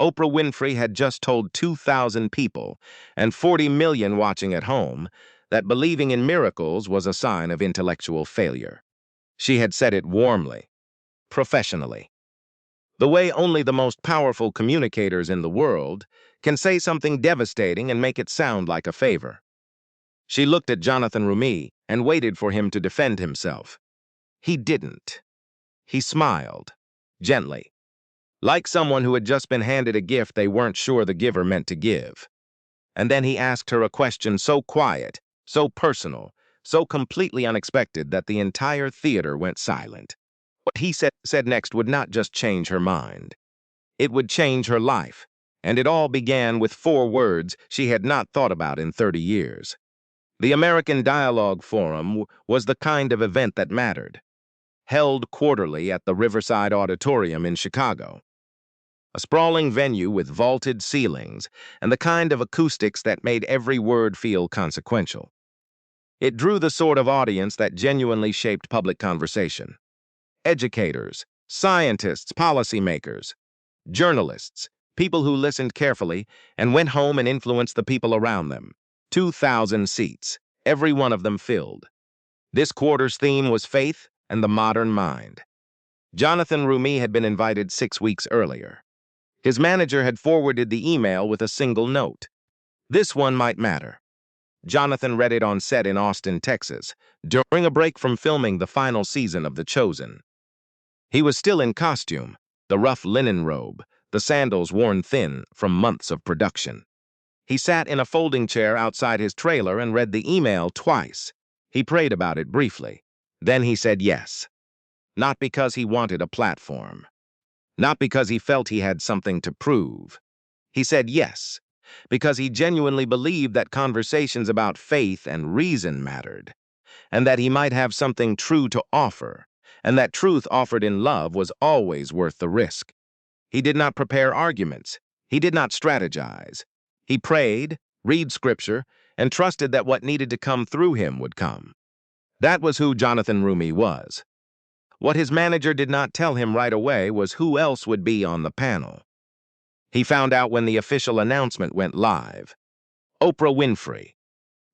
Oprah Winfrey had just told 2,000 people, and 40 million watching at home, that believing in miracles was a sign of intellectual failure. She had said it warmly, professionally, the way only the most powerful communicators in the world can say something devastating and make it sound like a favor. She looked at Jonathan Roumie and waited for him to defend himself. He didn't. He smiled, gently, like someone who had just been handed a gift they weren't sure the giver meant to give. And then he asked her a question so quiet, so personal, so completely unexpected that the entire theater went silent. What he said next would not just change her mind. It would change her life, and it all began with 4 words she had not thought about in 30 years. The American Dialogue Forum was the kind of event that mattered, held quarterly at the Riverside Auditorium in Chicago. A sprawling venue with vaulted ceilings and the kind of acoustics that made every word feel consequential. It drew the sort of audience that genuinely shaped public conversation. Educators, scientists, policymakers, journalists, people who listened carefully and went home and influenced the people around them. 2,000 seats, every one of them filled. This quarter's theme was faith and the modern mind. Jonathan Roumie had been invited 6 weeks earlier. His manager had forwarded the email with a single note. This one might matter. Jonathan read it on set in Austin, Texas, during a break from filming the final season of The Chosen. He was still in costume, the rough linen robe, the sandals worn thin from months of production. He sat in a folding chair outside his trailer and read the email twice. He prayed about it briefly. Then he said yes. Not because he wanted a platform. Not because he felt he had something to prove. He said yes, because he genuinely believed that conversations about faith and reason mattered, and that he might have something true to offer, and that truth offered in love was always worth the risk. He did not prepare arguments. He did not strategize. He prayed, read scripture, and trusted that what needed to come through him would come. That was who Jonathan Roumie was. What his manager did not tell him right away was who else would be on the panel. He found out when the official announcement went live. Oprah Winfrey.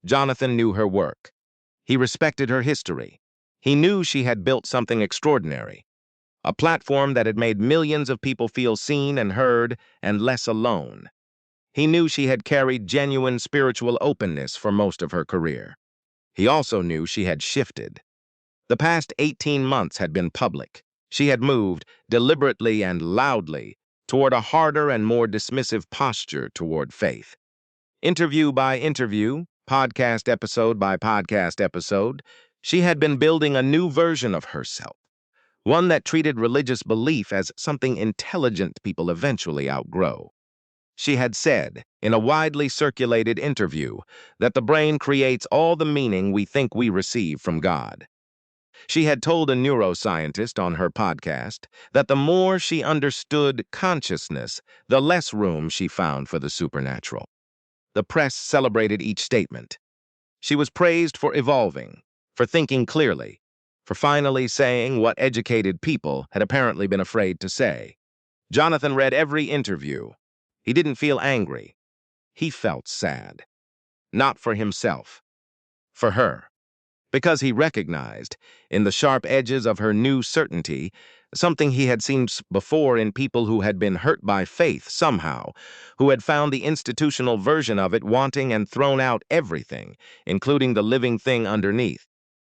Jonathan knew her work. He respected her history. He knew she had built something extraordinary, a platform that had made millions of people feel seen and heard and less alone. He knew she had carried genuine spiritual openness for most of her career. He also knew she had shifted. The past 18 months had been public. She had moved, deliberately and loudly, toward a harder and more dismissive posture toward faith. Interview by interview, podcast episode by podcast episode, she had been building a new version of herself, one that treated religious belief as something intelligent people eventually outgrow. She had said, in a widely circulated interview, that the brain creates all the meaning we think we receive from God. She had told a neuroscientist on her podcast that the more she understood consciousness, the less room she found for the supernatural. The press celebrated each statement. She was praised for evolving, for thinking clearly, for finally saying what educated people had apparently been afraid to say. Jonathan read every interview. He didn't feel angry. He felt sad. Not for himself. For her. Because he recognized, in the sharp edges of her new certainty, something he had seen before in people who had been hurt by faith somehow, who had found the institutional version of it wanting and thrown out everything, including the living thing underneath.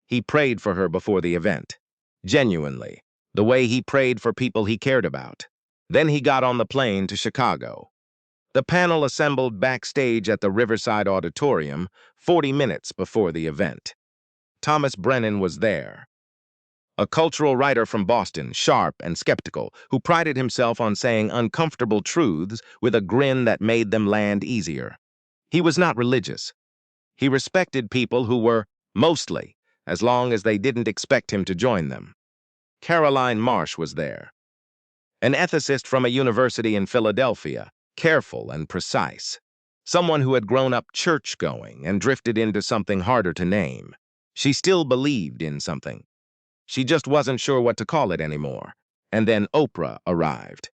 He prayed for her before the event, genuinely, the way he prayed for people he cared about. Then he got on the plane to Chicago. The panel assembled backstage at the Riverside Auditorium 40 minutes before the event. Thomas Brennan was there, a cultural writer from Boston, sharp and skeptical, who prided himself on saying uncomfortable truths with a grin that made them land easier. He was not religious. He respected people who were, mostly, as long as they didn't expect him to join them. Caroline Marsh was there, an ethicist from a university in Philadelphia, careful and precise, someone who had grown up church-going and drifted into something harder to name. She still believed in something. She just wasn't sure what to call it anymore. And then Oprah arrived.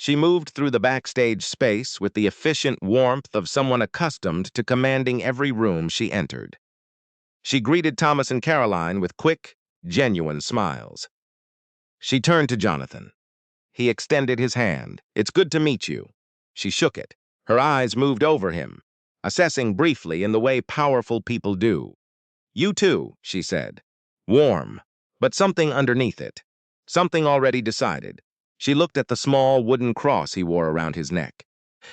She moved through the backstage space with the efficient warmth of someone accustomed to commanding every room she entered. She greeted Thomas and Caroline with quick, genuine smiles. She turned to Jonathan. He extended his hand. "It's good to meet you." She shook it. Her eyes moved over him, assessing briefly in the way powerful people do. "You too," she said. Warm, but something underneath it. Something already decided. She looked at the small wooden cross he wore around his neck.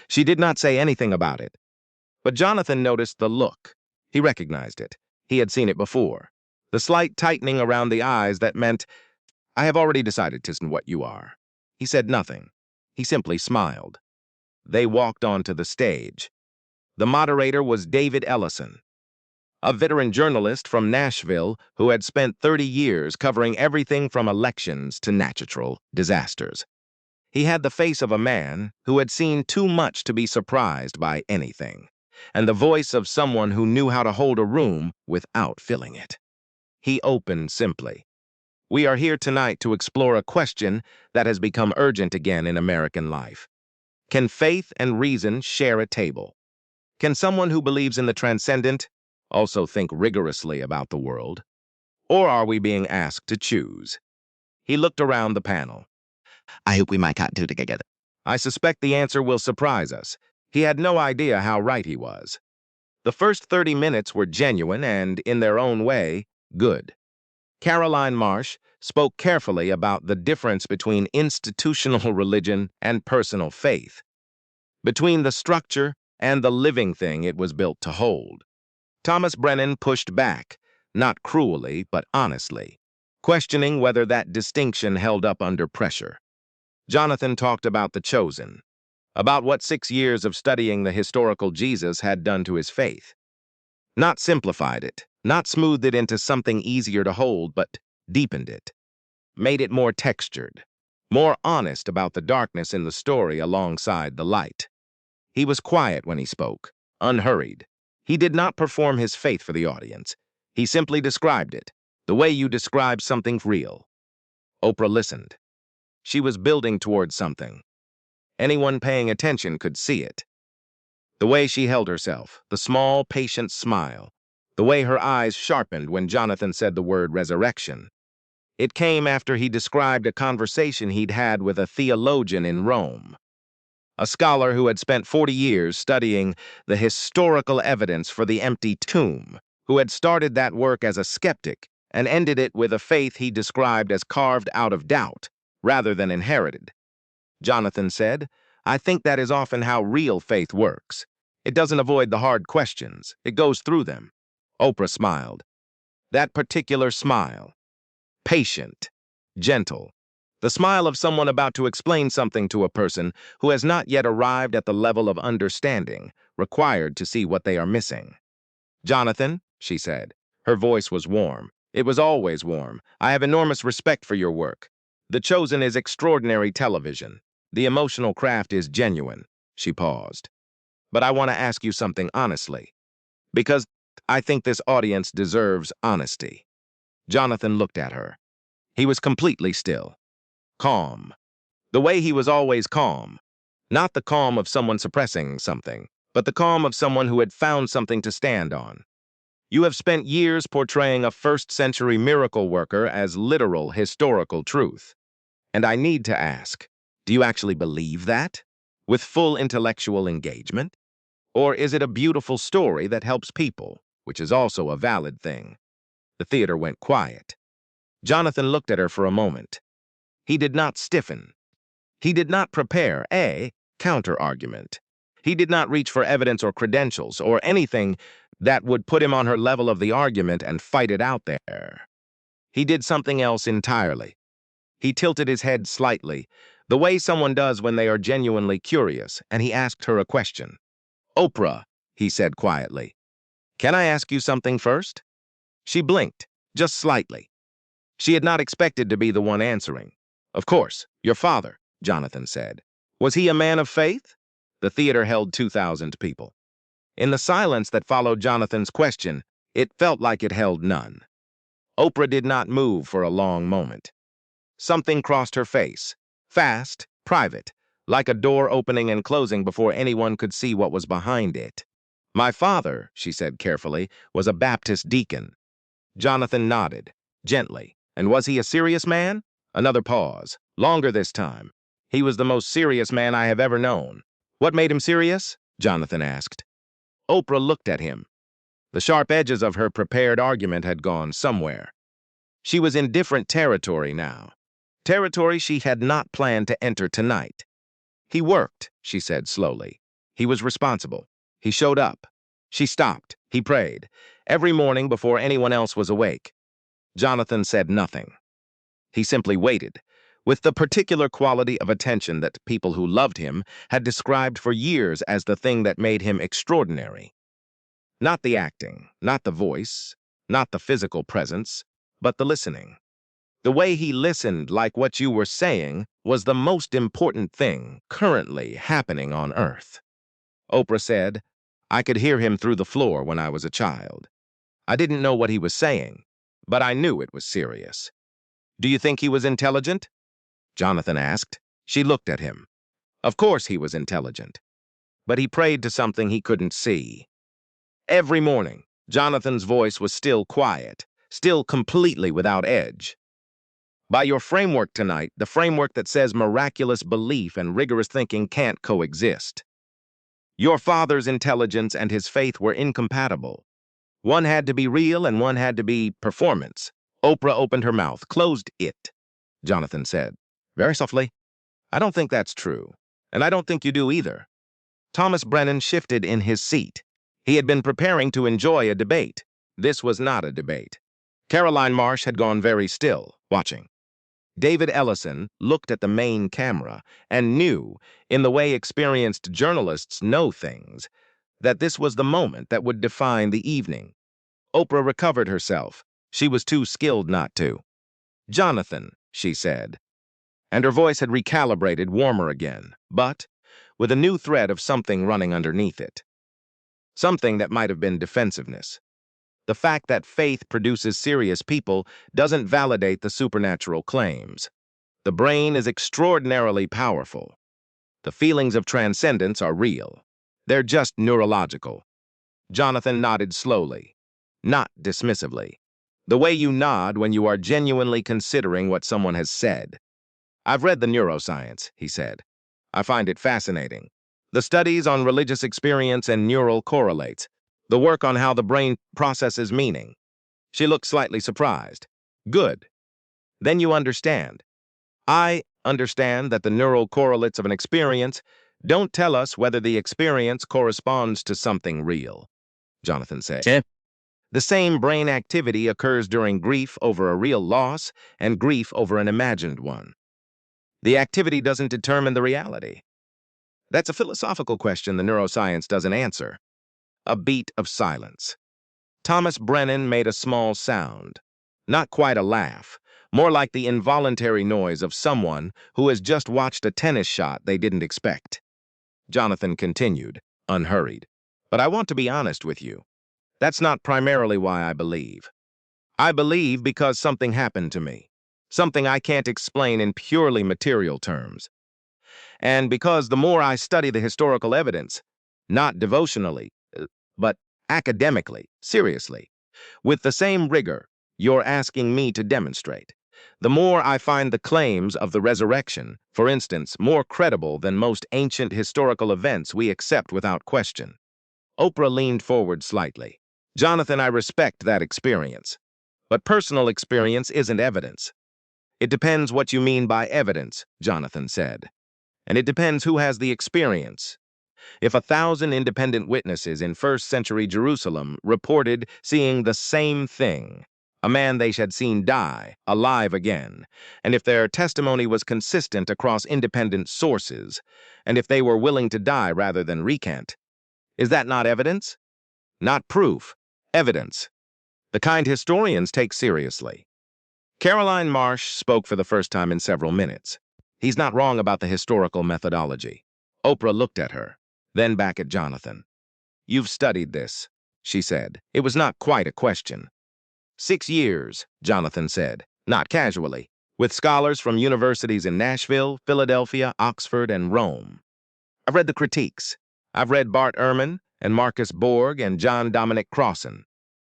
She did not say anything about it. But Jonathan noticed the look. He recognized it. He had seen it before. The slight tightening around the eyes that meant, "I have already decided 'tis what you are." He said nothing. He simply smiled. They walked onto the stage. The moderator was David Ellison, a veteran journalist from Nashville who had spent 30 years covering everything from elections to natural disasters. He had the face of a man who had seen too much to be surprised by anything, and the voice of someone who knew how to hold a room without filling it. He opened simply. "We are here tonight to explore a question that has become urgent again in American life. Can faith and reason share a table? Can someone who believes in the transcendent also think rigorously about the world? Or are we being asked to choose?" He looked around the panel. "I hope we might not do together." I suspect the answer will surprise us. He had no idea how right he was. The first 30 minutes were genuine and, in their own way, good. Caroline Marsh spoke carefully about the difference between institutional religion and personal faith, between the structure and the living thing it was built to hold. Thomas Brennan pushed back, not cruelly but honestly, questioning whether that distinction held up under pressure. Jonathan talked about the chosen, about what 6 years of studying the historical Jesus had done to his faith. Not simplified it, not smoothed it into something easier to hold, but deepened it, made it more textured, more honest about the darkness in the story alongside the light. He was quiet when he spoke, unhurried. He did not perform his faith for the audience. He simply described it, the way you describe something real. Oprah listened. She was building towards something. Anyone paying attention could see it. The way she held herself, the small, patient smile, the way her eyes sharpened when Jonathan said the word resurrection. It came after he described a conversation he'd had with a theologian in Rome, a scholar who had spent 40 years studying the historical evidence for the empty tomb, who had started that work as a skeptic and ended it with a faith he described as carved out of doubt rather than inherited. Jonathan said, "I think that is often how real faith works. It doesn't avoid the hard questions, it goes through them." Oprah smiled. That particular smile, patient, gentle, the smile of someone about to explain something to a person who has not yet arrived at the level of understanding required to see what they are missing. "Jonathan," she said. Her voice was warm. It was always warm. "I have enormous respect for your work. The Chosen is extraordinary television. The emotional craft is genuine." She paused. "But I want to ask you something honestly, because I think this audience deserves honesty." Jonathan looked at her. He was completely still. Calm. The way he was always calm. Not the calm of someone suppressing something, but the calm of someone who had found something to stand on. "You have spent years portraying a first-century miracle worker as literal historical truth. And I need to ask, do you actually believe that? With full intellectual engagement? Or is it a beautiful story that helps people, which is also a valid thing?" The theater went quiet. Jonathan looked at her for a moment. He did not stiffen. He did not prepare a counter-argument. He did not reach for evidence or credentials or anything that would put him on her level of the argument and fight it out there. He did something else entirely. He tilted his head slightly, the way someone does when they are genuinely curious, and he asked her a question. "Oprah," he said quietly, "can I ask you something first?" She blinked, just slightly. She had not expected to be the one answering. "Of course, your father," Jonathan said. "Was he a man of faith?" The theater held 2,000 people. In the silence that followed Jonathan's question, it felt like it held none. Oprah did not move for a long moment. Something crossed her face, fast, private, like a door opening and closing before anyone could see what was behind it. My father, she said carefully, was a Baptist deacon. Jonathan nodded, gently. And was he a serious man? Another pause, longer this time. He was the most serious man I have ever known. What made him serious? Jonathan asked. Oprah looked at him. The sharp edges of her prepared argument had gone somewhere. She was in different territory now. Territory she had not planned to enter tonight. He worked, she said slowly. He was responsible. He showed up. She stopped. He prayed. Every morning before anyone else was awake. Jonathan said nothing. He simply waited, with the particular quality of attention that people who loved him had described for years as the thing that made him extraordinary. Not the acting, not the voice, not the physical presence, but the listening. The way he listened, like what you were saying, was the most important thing currently happening on Earth. Oprah said, I could hear him through the floor when I was a child. I didn't know what he was saying, but I knew it was serious. Do you think he was intelligent? Jonathan asked. She looked at him. Of course he was intelligent. But he prayed to something he couldn't see. Every morning, Jonathan's voice was still quiet, still completely without edge. By your framework tonight, the framework that says miraculous belief and rigorous thinking can't coexist. Your father's intelligence and his faith were incompatible. One had to be real and one had to be performance. Oprah opened her mouth, closed it. Jonathan said, very softly, I don't think that's true, and I don't think you do either. Thomas Brennan shifted in his seat. He had been preparing to enjoy a debate. This was not a debate. Caroline Marsh had gone very still, watching. David Ellison looked at the main camera and knew, in the way experienced journalists know things, that this was the moment that would define the evening. Oprah recovered herself. She was too skilled not to. Jonathan, she said. And her voice had recalibrated, warmer again, but with a new thread of something running underneath it. Something that might have been defensiveness. The fact that faith produces serious people doesn't validate the supernatural claims. The brain is extraordinarily powerful. The feelings of transcendence are real. They're just neurological. Jonathan nodded slowly, not dismissively. The way you nod when you are genuinely considering what someone has said. I've read the neuroscience, he said. I find it fascinating. The studies on religious experience and neural correlates. The work on how the brain processes meaning. She looked slightly surprised. Good. Then you understand. I understand that the neural correlates of an experience don't tell us whether the experience corresponds to something real, Jonathan said. Yeah. The same brain activity occurs during grief over a real loss and grief over an imagined one. The activity doesn't determine the reality. That's a philosophical question the neuroscience doesn't answer. A beat of silence. Thomas Brennan made a small sound. Not quite a laugh, more like the involuntary noise of someone who has just watched a tennis shot they didn't expect. Jonathan continued, unhurried. But I want to be honest with you. That's not primarily why I believe. I believe because something happened to me. Something I can't explain in purely material terms. And because the more I study the historical evidence, not devotionally, but academically, seriously, with the same rigor you're asking me to demonstrate, the more I find the claims of the resurrection, for instance, more credible than most ancient historical events we accept without question. Oprah leaned forward slightly. Jonathan, I respect that experience. But personal experience isn't evidence. It depends what you mean by evidence, Jonathan said. And it depends who has the experience. If 1,000 independent witnesses in first-century Jerusalem reported seeing the same thing, a man they had seen die, alive again, and if their testimony was consistent across independent sources, and if they were willing to die rather than recant, is that not evidence? Not proof, evidence. The kind historians take seriously. Caroline Marsh spoke for the first time in several minutes. He's not wrong about the historical methodology. Oprah looked at her, then back at Jonathan. You've studied this, she said. It was not quite a question. 6 years, Jonathan said, not casually, with scholars from universities in Nashville, Philadelphia, Oxford, and Rome. I've read the critiques. I've read Bart Ehrman and Marcus Borg and John Dominic Crossan.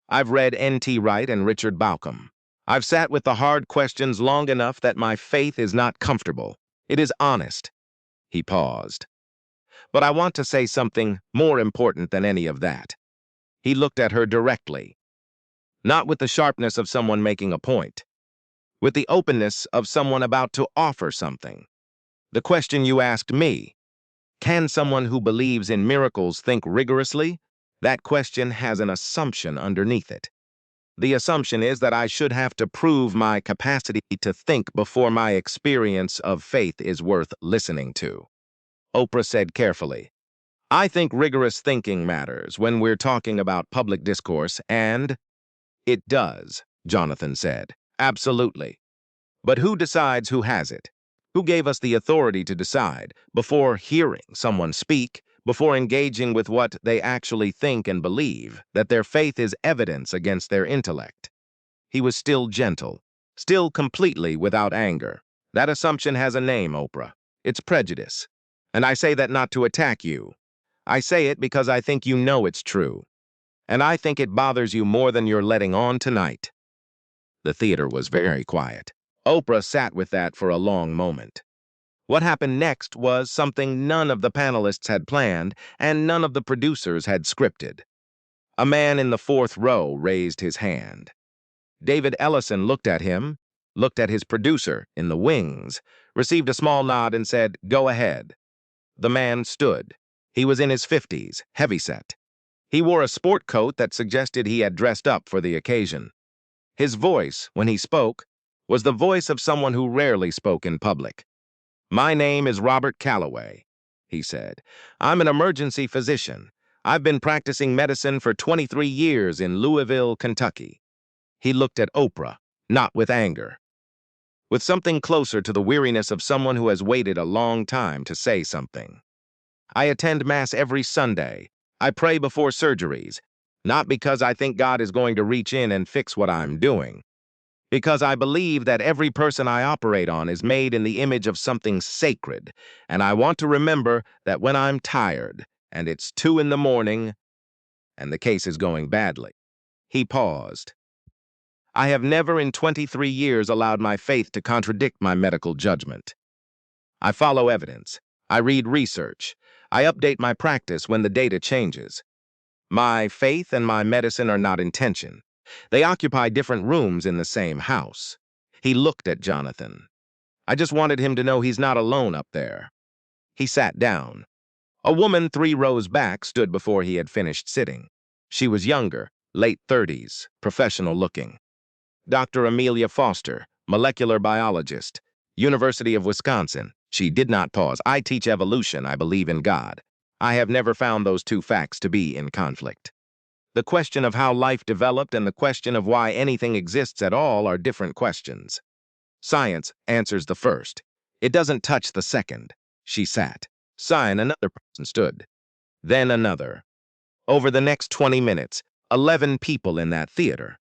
I've read N.T. Wright and Richard Bauckham. I've sat with the hard questions long enough that my faith is not comfortable. It is honest. He paused. But I want to say something more important than any of that. He looked at her directly, not with the sharpness of someone making a point, with the openness of someone about to offer something. The question you asked me, can someone who believes in miracles think rigorously? That question has an assumption underneath it. The assumption is that I should have to prove my capacity to think before my experience of faith is worth listening to. Oprah said carefully, I think rigorous thinking matters when we're talking about public discourse, and it does, Jonathan said. Absolutely. But who decides who has it? Who gave us the authority to decide, before hearing someone speak, before engaging with what they actually think and believe, that their faith is evidence against their intellect? He was still gentle, still completely without anger. That assumption has a name, Oprah. It's prejudice. And I say that not to attack you. I say it because I think you know it's true. And I think it bothers you more than you're letting on tonight. The theater was very quiet. Oprah sat with that for a long moment. What happened next was something none of the panelists had planned and none of the producers had scripted. A man in the fourth row raised his hand. David Ellison looked at him, looked at his producer in the wings, received a small nod and said, "Go ahead." The man stood. He was in his 50s, heavyset. He wore a sport coat that suggested he had dressed up for the occasion. His voice, when he spoke, was the voice of someone who rarely spoke in public. "My name is Robert Calloway," he said. "I'm an emergency physician. I've been practicing medicine for 23 years in Louisville, Kentucky." He looked at Oprah, not with anger, with something closer to the weariness of someone who has waited a long time to say something. "I attend Mass every Sunday. I pray before surgeries, not because I think God is going to reach in and fix what I'm doing, because I believe that every person I operate on is made in the image of something sacred, and I want to remember that when I'm tired, and it's 2 in the morning, and the case is going badly." He paused. "I have never in 23 years allowed my faith to contradict my medical judgment. I follow evidence. I read research. I update my practice when the data changes. My faith and my medicine are not in tension. They occupy different rooms in the same house." He looked at Jonathan. "I just wanted him to know he's not alone up there." He sat down. A woman 3 rows back stood before he had finished sitting. She was younger, late 30s, professional looking. Dr. Amelia Foster, molecular biologist, University of Wisconsin. She did not pause. "I teach evolution. I believe in God. I have never found those two facts to be in conflict. The question of how life developed and the question of why anything exists at all are different questions. Science answers the first. It doesn't touch the second." She sat. Another person stood. Then another. Over the next 20 minutes, 11 people in that theater.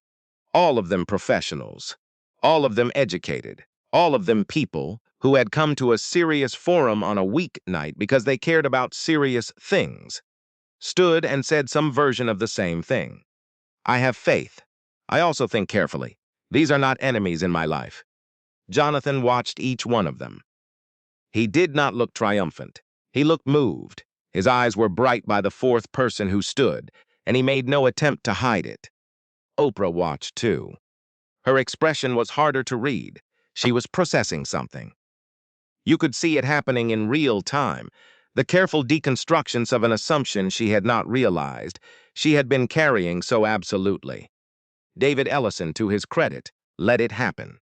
All of them professionals. All of them educated. All of them people who had come to a serious forum on a weeknight because they cared about serious things, stood and said some version of the same thing. "I have faith. I also think carefully. These are not enemies in my life." Jonathan watched each one of them. He did not look triumphant. He looked moved. His eyes were bright by the fourth person who stood, and he made no attempt to hide it. Oprah watched too. Her expression was harder to read. She was processing something. You could see it happening in real time, the careful deconstructions of an assumption she had not realized she had been carrying so absolutely. David Ellison, to his credit, let it happen.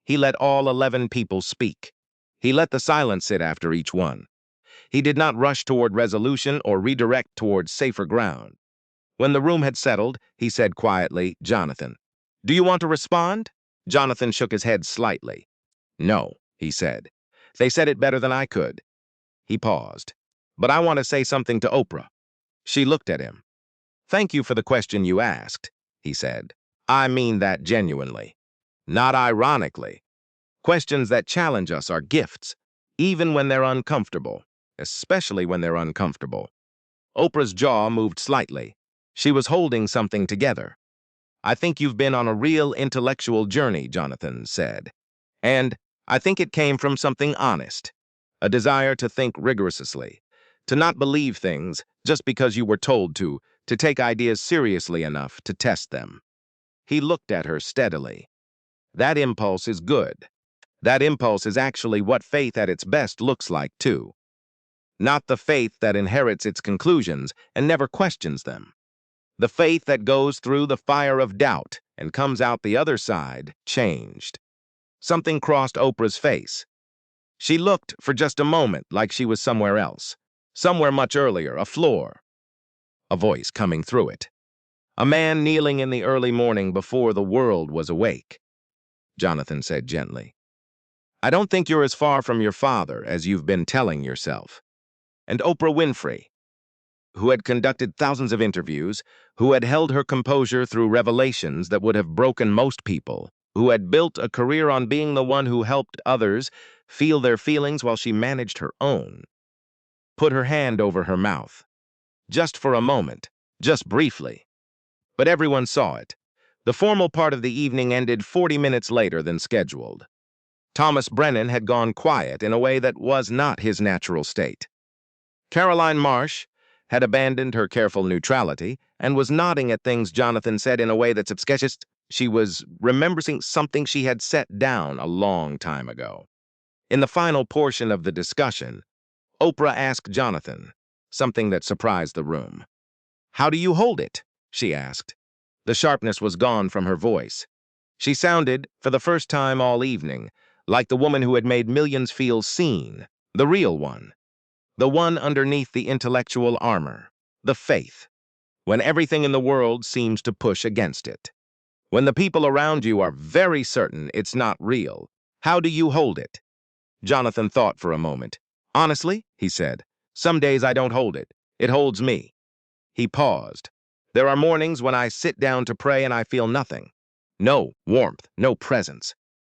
He let all 11 people speak. He let the silence sit after each one. He did not rush toward resolution or redirect toward safer ground. When the room had settled, he said quietly, "Jonathan, do you want to respond?" Jonathan shook his head slightly. "No," he said. "They said it better than I could." He paused. "But I want to say something to Oprah." She looked at him. "Thank you for the question you asked," he said. "I mean that genuinely, not ironically. Questions that challenge us are gifts, even when they're uncomfortable, especially when they're uncomfortable. Oprah's jaw moved slightly. She was holding something together. "I think you've been on a real intellectual journey," Jonathan said. "And I think it came from something honest, a desire to think rigorously, to not believe things just because you were told to take ideas seriously enough to test them." He looked at her steadily. "That impulse is good. That impulse is actually what faith at its best looks like, too. Not the faith that inherits its conclusions and never questions them. The faith that goes through the fire of doubt and comes out the other side changed." Something crossed Oprah's face. She looked for just a moment like she was somewhere else, somewhere much earlier, a floor. A voice coming through it. "A man kneeling in the early morning before the world was awake," Jonathan said gently. "I don't think you're as far from your father as you've been telling yourself." And Oprah Winfrey, who had conducted thousands of interviews, who had held her composure through revelations that would have broken most people, who had built a career on being the one who helped others feel their feelings while she managed her own, put her hand over her mouth. Just for a moment, just briefly. But everyone saw it. The formal part of the evening ended 40 minutes later than scheduled. Thomas Brennan had gone quiet in a way that was not his natural state. Caroline Marsh had abandoned her careful neutrality and was nodding at things Jonathan said in a way that subscetches. She was remembering something she had set down a long time ago. In the final portion of the discussion, Oprah asked Jonathan something that surprised the room. "How do you hold it?" she asked. The sharpness was gone from her voice. She sounded, for the first time all evening, like the woman who had made millions feel seen, the real one. The one underneath the intellectual armor, the faith, when everything in the world seems to push against it. When the people around you are very certain it's not real, how do you hold it? Jonathan thought for a moment. "Honestly," he said, "some days I don't hold it. It holds me." He paused. "There are mornings when I sit down to pray and I feel nothing. No warmth, no presence.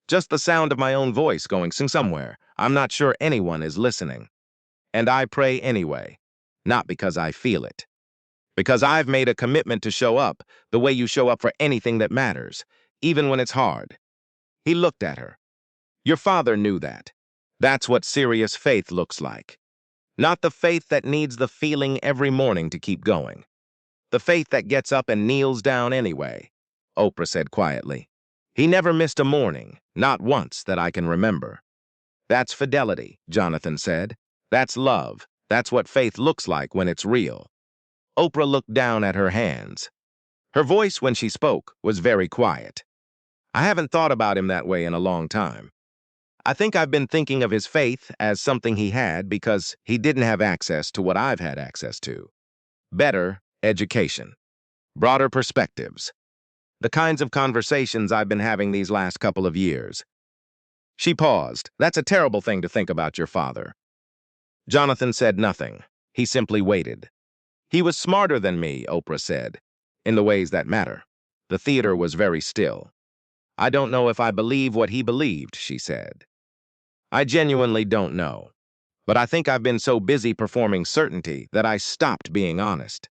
Just the sound of my own voice going somewhere. I'm not sure anyone is listening. And I pray anyway, not because I feel it. Because I've made a commitment to show up the way you show up for anything that matters, even when it's hard." He looked at her. "Your father knew that. That's what serious faith looks like. Not the faith that needs the feeling every morning to keep going. The faith that gets up and kneels down anyway," Oprah said quietly. "He never missed a morning, not once that I can remember." "That's fidelity," Jonathan said. "That's love. That's what faith looks like when it's real." Oprah looked down at her hands. Her voice, when she spoke, was very quiet. "I haven't thought about him that way in a long time. I think I've been thinking of his faith as something he had because he didn't have access to what I've had access to. Better education. Broader perspectives. The kinds of conversations I've been having these last couple of years." She paused. "That's a terrible thing to think about your father." Jonathan said nothing. He simply waited. "He was smarter than me," Oprah said, "in the ways that matter." The theater was very still. "I don't know if I believe what he believed," she said. "I genuinely don't know. But I think I've been so busy performing certainty that I stopped being honest.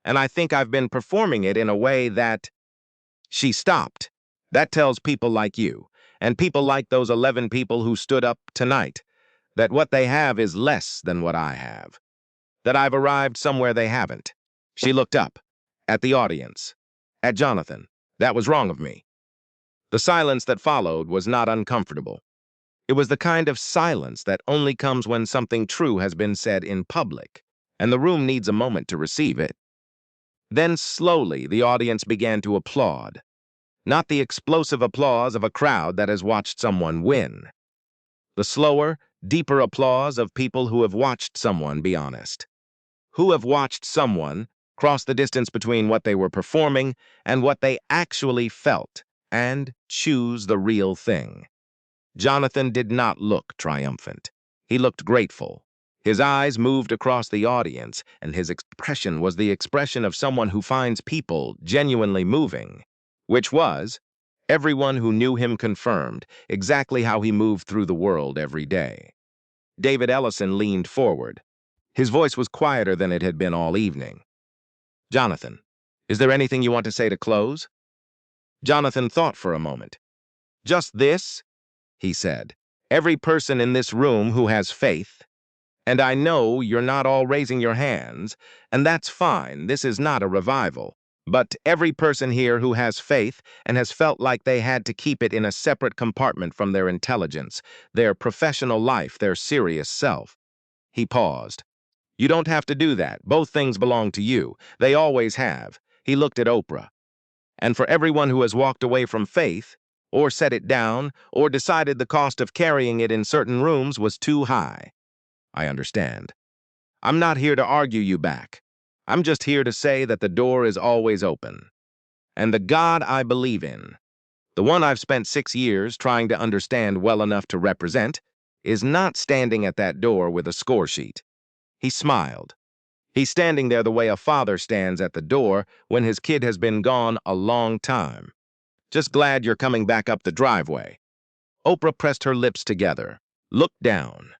And I think I've been performing it in a way that—" She stopped. "That tells people like you, and people like those 11 people who stood up tonight, that what they have is less than what I have. That I've arrived somewhere they haven't." She looked up, at the audience, at Jonathan. "That was wrong of me." The silence that followed was not uncomfortable. It was the kind of silence that only comes when something true has been said in public, and the room needs a moment to receive it. Then slowly the audience began to applaud. Not the explosive applause of a crowd that has watched someone win. The slower, deeper applause of people who have watched someone be honest. Who have watched someone cross the distance between what they were performing and what they actually felt, and choose the real thing. Jonathan did not look triumphant. He looked grateful. His eyes moved across the audience, and his expression was the expression of someone who finds people genuinely moving, which was, Everyone who knew him confirmed exactly how he moved through the world every day. David Ellison leaned forward. His voice was quieter than it had been all evening. "Jonathan, is there anything you want to say to close?" Jonathan thought for a moment. "Just this," he said. "Every person in this room who has faith, and I know you're not all raising your hands, and that's fine, this is not a revival, but every person here who has faith and has felt like they had to keep it in a separate compartment from their intelligence, their professional life, their serious self." He paused. "You don't have to do that. Both things belong to you. They always have." He looked at Oprah. "And for everyone who has walked away from faith, or set it down, or decided the cost of carrying it in certain rooms was too high. I understand. I'm not here to argue you back. I'm just here to say that the door is always open. And the God I believe in, the one I've spent 6 years trying to understand well enough to represent, is not standing at that door with a score sheet." He smiled. "He's standing there the way a father stands at the door when his kid has been gone a long time. Just glad you're coming back up the driveway." Oprah pressed her lips together, looked down.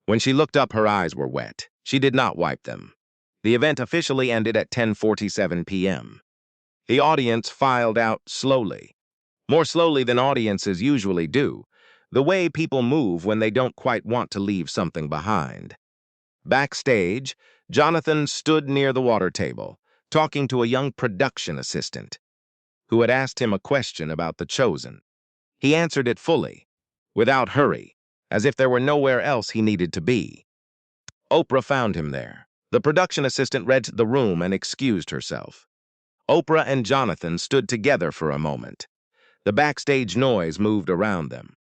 When she looked up, her eyes were wet. She did not wipe them. The event officially ended at 10:47 p.m. The audience filed out slowly, more slowly than audiences usually do, the way people move when they don't quite want to leave something behind. Backstage, Jonathan stood near the water table, talking to a young production assistant, who had asked him a question about The Chosen. He answered it fully, without hurry, as if there were nowhere else he needed to be. Oprah found him there. The production assistant read the room and excused herself. Oprah and Jonathan stood together for a moment. The backstage noise moved around them.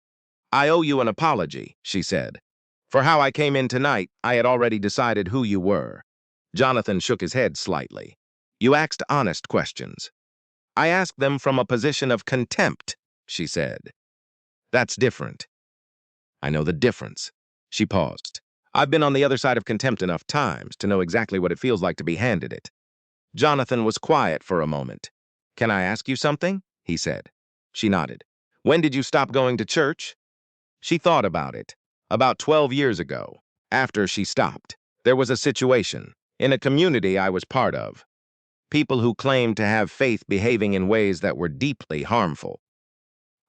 "I owe you an apology," she said. "For how I came in tonight, I had already decided who you were." Jonathan shook his head slightly. "You asked honest questions." "I asked them from a position of contempt," she said. "That's different." "I know the difference." She paused. "I've been on the other side of contempt enough times to know exactly what it feels like to be handed it." Jonathan was quiet for a moment. "Can I ask you something?" he said. She nodded. "When did you stop going to church?" She thought about it. "About 12 years ago. After she stopped, there was a situation in a community I was part of. People who claimed to have faith behaving in ways that were deeply harmful.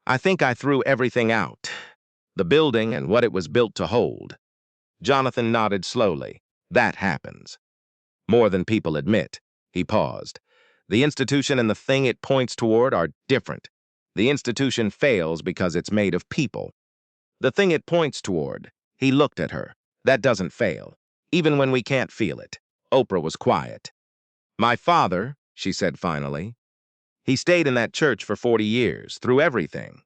I think I threw everything out. The building and what it was built to hold." Jonathan nodded slowly. "That happens. More than people admit." He paused. "The institution and the thing it points toward are different. The institution fails because it's made of people. The thing it points toward," he looked at her, "that doesn't fail, even when we can't feel it." Oprah was quiet. "My father," she said finally, "he stayed in that church for 40 years, through everything.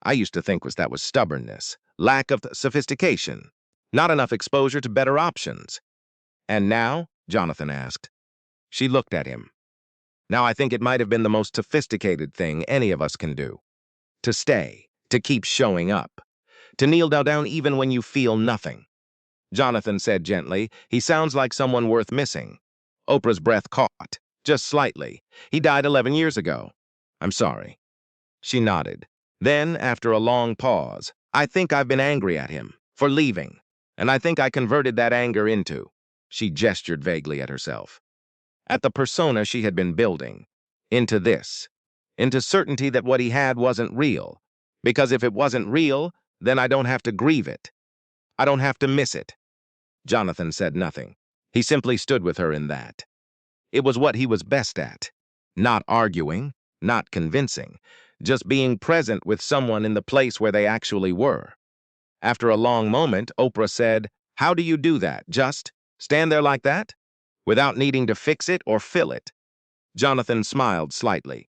I used to think that was stubbornness, lack of sophistication, not enough exposure to better options." "And now?" Jonathan asked. She looked at him. "Now I think it might have been the most sophisticated thing any of us can do. To stay, to keep showing up, to kneel down even when you feel nothing." Jonathan said gently, "He sounds like someone worth missing." Oprah's breath caught, just slightly. "He died 11 years ago. I'm sorry." She nodded. Then, after a long pause, "I think I've been angry at him for leaving, and I think I converted that anger into," she gestured vaguely at herself, at the persona she had been building, "into this, into certainty that what he had wasn't real, because if it wasn't real, then I don't have to grieve it. I don't have to miss it." Jonathan said nothing. He simply stood with her in that. It was what he was best at. Not arguing, not convincing, just being present with someone in the place where they actually were. After a long moment, Oprah said, "How do you do that? Just stand there like that? Without needing to fix it or fill it?" Jonathan smiled slightly.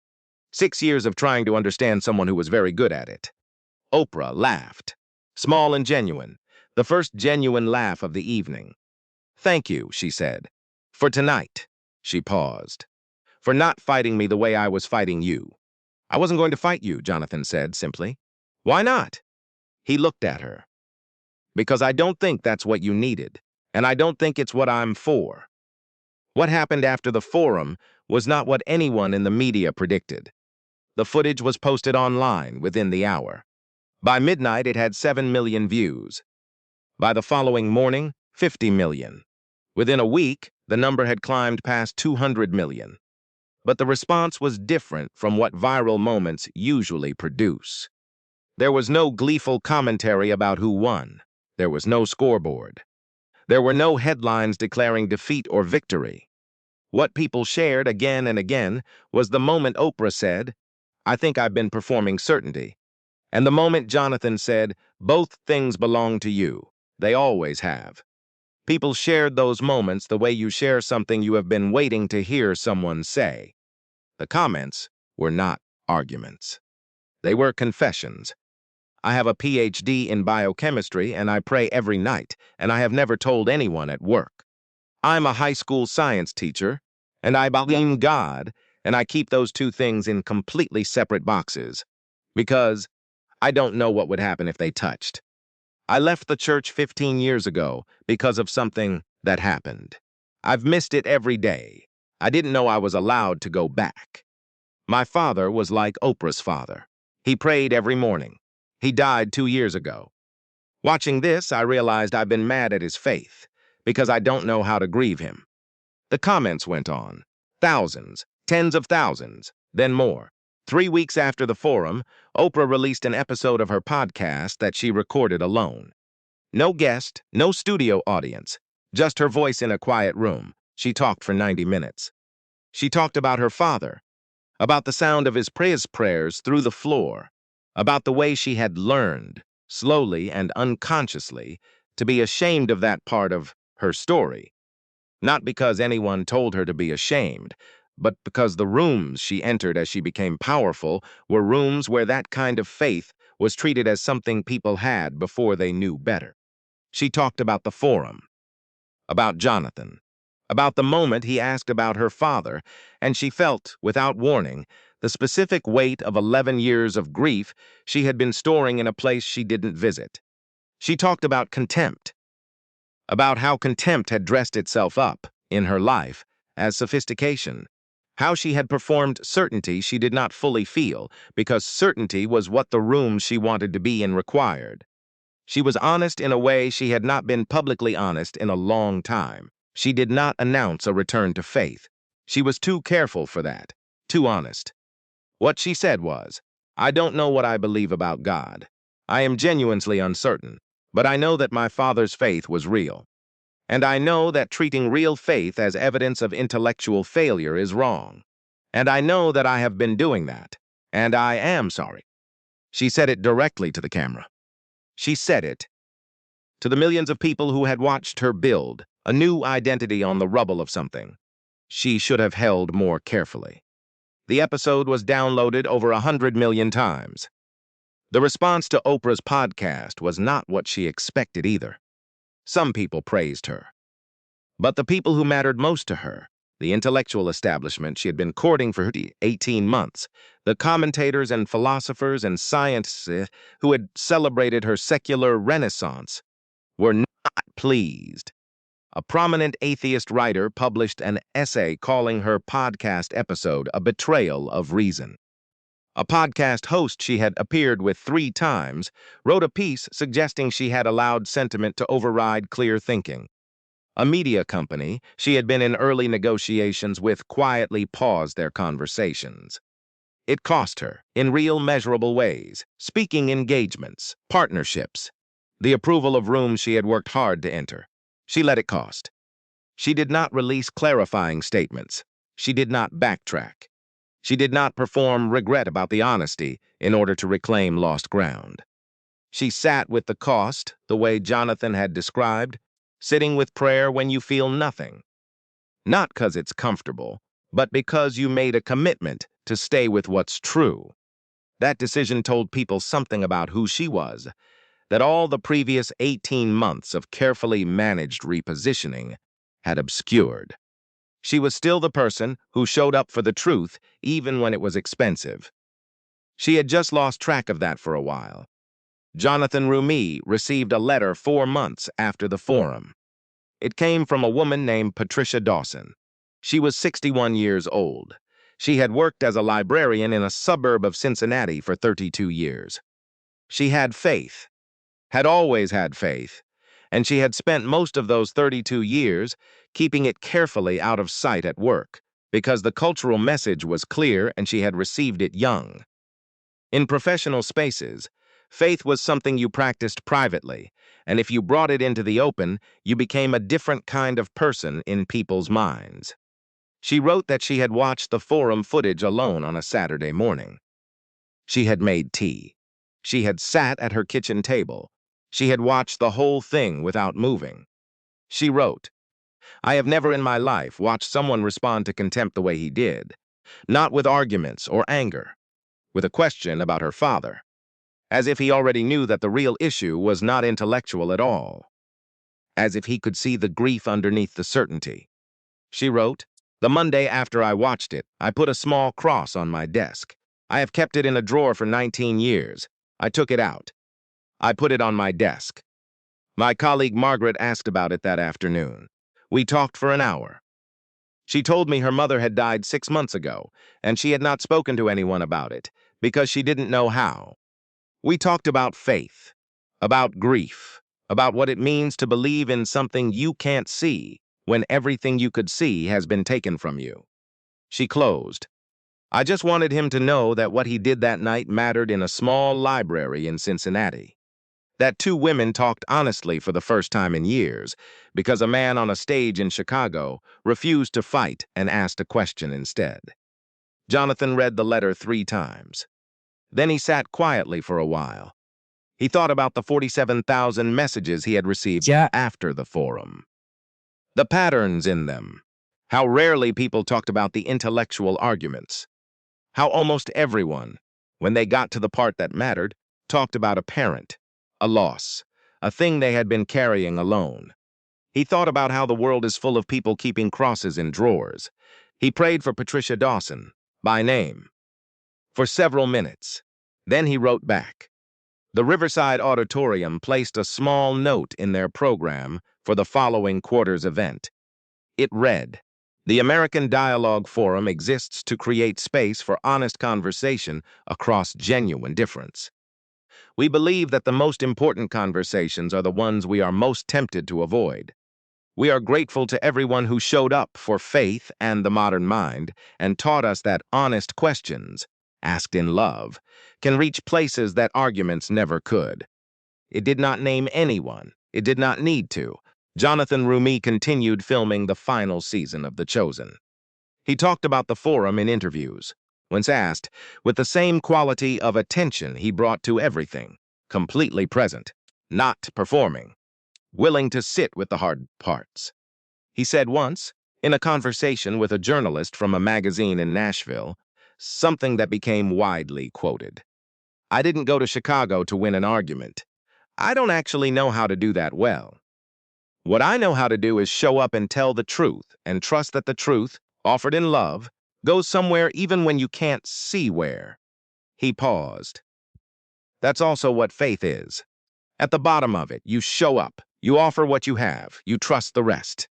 6 years of trying to understand someone who was very good at it. Oprah laughed. Small and genuine. The first genuine laugh of the evening. "Thank you," she said. "For tonight." She paused. "For not fighting me the way I was fighting you." "I wasn't going to fight you," Jonathan said simply. "Why not?" He looked at her. "Because I don't think that's what you needed, and I don't think it's what I'm for." What happened after the forum was not what anyone in the media predicted. The footage was posted online within the hour. By midnight, it had 7 million views. By the following morning, 50 million. Within a week, the number had climbed past 200 million. But the response was different from what viral moments usually produce. There was no gleeful commentary about who won. There was no scoreboard. There were no headlines declaring defeat or victory. What people shared again and again was the moment Oprah said, "I think I've been performing certainty," and the moment Jonathan said, "Both things belong to you. They always have." People shared those moments the way you share something you have been waiting to hear someone say. The comments were not arguments. They were confessions. "I have a PhD in biochemistry and I pray every night, and I have never told anyone at work. I'm a high school science teacher, and I believe in God, and I keep those two things in completely separate boxes, because I don't know what would happen if they touched. I left the church 15 years ago because of something that happened. I've missed it every day. I didn't know I was allowed to go back. My father was like Oprah's father. He prayed every morning. He died 2 years ago. Watching this, I realized I've been mad at his faith because I don't know how to grieve him." The comments went on. Thousands, tens of thousands, then more. 3 weeks after the forum, Oprah released an episode of her podcast that she recorded alone. No guest, no studio audience, just her voice in a quiet room. She talked for 90 minutes. She talked about her father, about the sound of his prayers through the floor, about the way she had learned, slowly and unconsciously, to be ashamed of that part of her story. Not because anyone told her to be ashamed, but because the rooms she entered as she became powerful were rooms where that kind of faith was treated as something people had before they knew better. She talked about the forum, about Jonathan, about the moment he asked about her father, and she felt, without warning, the specific weight of 11 years of grief she had been storing in a place she didn't visit. She talked about contempt, about how contempt had dressed itself up, in her life, as sophistication, how she had performed certainty she did not fully feel, because certainty was what the room she wanted to be in required. She was honest in a way she had not been publicly honest in a long time. She did not announce a return to faith. She was too careful for that, too honest. What she said was, "I don't know what I believe about God. I am genuinely uncertain, but I know that my father's faith was real. And I know that treating real faith as evidence of intellectual failure is wrong. And I know that I have been doing that. And I am sorry." She said it directly to the camera. She said it to the millions of people who had watched her build a new identity on the rubble of something she should have held more carefully. The episode was downloaded over 100 million times. The response to Oprah's podcast was not what she expected either. Some people praised her. But the people who mattered most to her, the intellectual establishment she had been courting for 18 months, the commentators and philosophers and scientists who had celebrated her secular renaissance, were not pleased. A prominent atheist writer published an essay calling her podcast episode a betrayal of reason. A podcast host she had appeared with 3 times wrote a piece suggesting she had allowed sentiment to override clear thinking. A media company she had been in early negotiations with quietly paused their conversations. It cost her, in real measurable ways, speaking engagements, partnerships, the approval of rooms she had worked hard to enter. She let it cost. She did not release clarifying statements. She did not backtrack. She did not perform regret about the honesty in order to reclaim lost ground. She sat with the cost, the way Jonathan had described, sitting with prayer when you feel nothing. Not 'cause it's comfortable, but because you made a commitment to stay with what's true. That decision told people something about who she was, that all the previous 18 months of carefully managed repositioning had obscured. She was still the person who showed up for the truth even when it was expensive. She had just lost track of that for a while. Jonathan Roumie received a letter 4 months after the forum. It came from a woman named Patricia Dawson. She was 61 years old. She had worked as a librarian in a suburb of Cincinnati for 32 years. She had faith, had always had faith, and she had spent most of those 32 years keeping it carefully out of sight at work, because the cultural message was clear and she had received it young. In professional spaces, faith was something you practiced privately, and if you brought it into the open, you became a different kind of person in people's minds. She wrote that she had watched the forum footage alone on a Saturday morning. She had made tea. She had sat at her kitchen table. She had watched the whole thing without moving. She wrote, "I have never in my life watched someone respond to contempt the way he did, not with arguments or anger, with a question about her father, as if he already knew that the real issue was not intellectual at all, as if he could see the grief underneath the certainty." She wrote, "The Monday after I watched it, I put a small cross on my desk. I have kept it in a drawer for 19 years. I took it out. I put it on my desk. My colleague Margaret asked about it that afternoon. We talked for an hour. She told me her mother had died 6 months ago, and she had not spoken to anyone about it because she didn't know how. We talked about faith, about grief, about what it means to believe in something you can't see when everything you could see has been taken from you." She closed, "I just wanted him to know that what he did that night mattered in a small library in Cincinnati. That two women talked honestly for the first time in years because a man on a stage in Chicago refused to fight and asked a question instead." Jonathan read the letter 3 times. Then he sat quietly for a while. He thought about the 47,000 messages he had received after the forum. The patterns in them. How rarely people talked about the intellectual arguments. How almost everyone, when they got to the part that mattered, talked about a parent, a loss, a thing they had been carrying alone. He thought about how the world is full of people keeping crosses in drawers. He prayed for Patricia Dawson, by name, for several minutes. Then he wrote back. The Riverside Auditorium placed a small note in their program for the following quarter's event. It read, "The American Dialogue Forum exists to create space for honest conversation across genuine difference. We believe that the most important conversations are the ones we are most tempted to avoid. We are grateful to everyone who showed up for faith and the modern mind and taught us that honest questions, asked in love, can reach places that arguments never could." It did not name anyone. It did not need to. Jonathan Roumie continued filming the final season of The Chosen. He talked about the forum in interviews. When asked, with the same quality of attention he brought to everything, completely present, not performing, willing to sit with the hard parts. He said once, in a conversation with a journalist from a magazine in Nashville, something that became widely quoted. "I didn't go to Chicago to win an argument. I don't actually know how to do that well. What I know how to do is show up and tell the truth and trust that the truth, offered in love, goes somewhere even when you can't see where." He paused. That's also what faith is. At the bottom of it, you show up, you offer what you have, you trust the rest.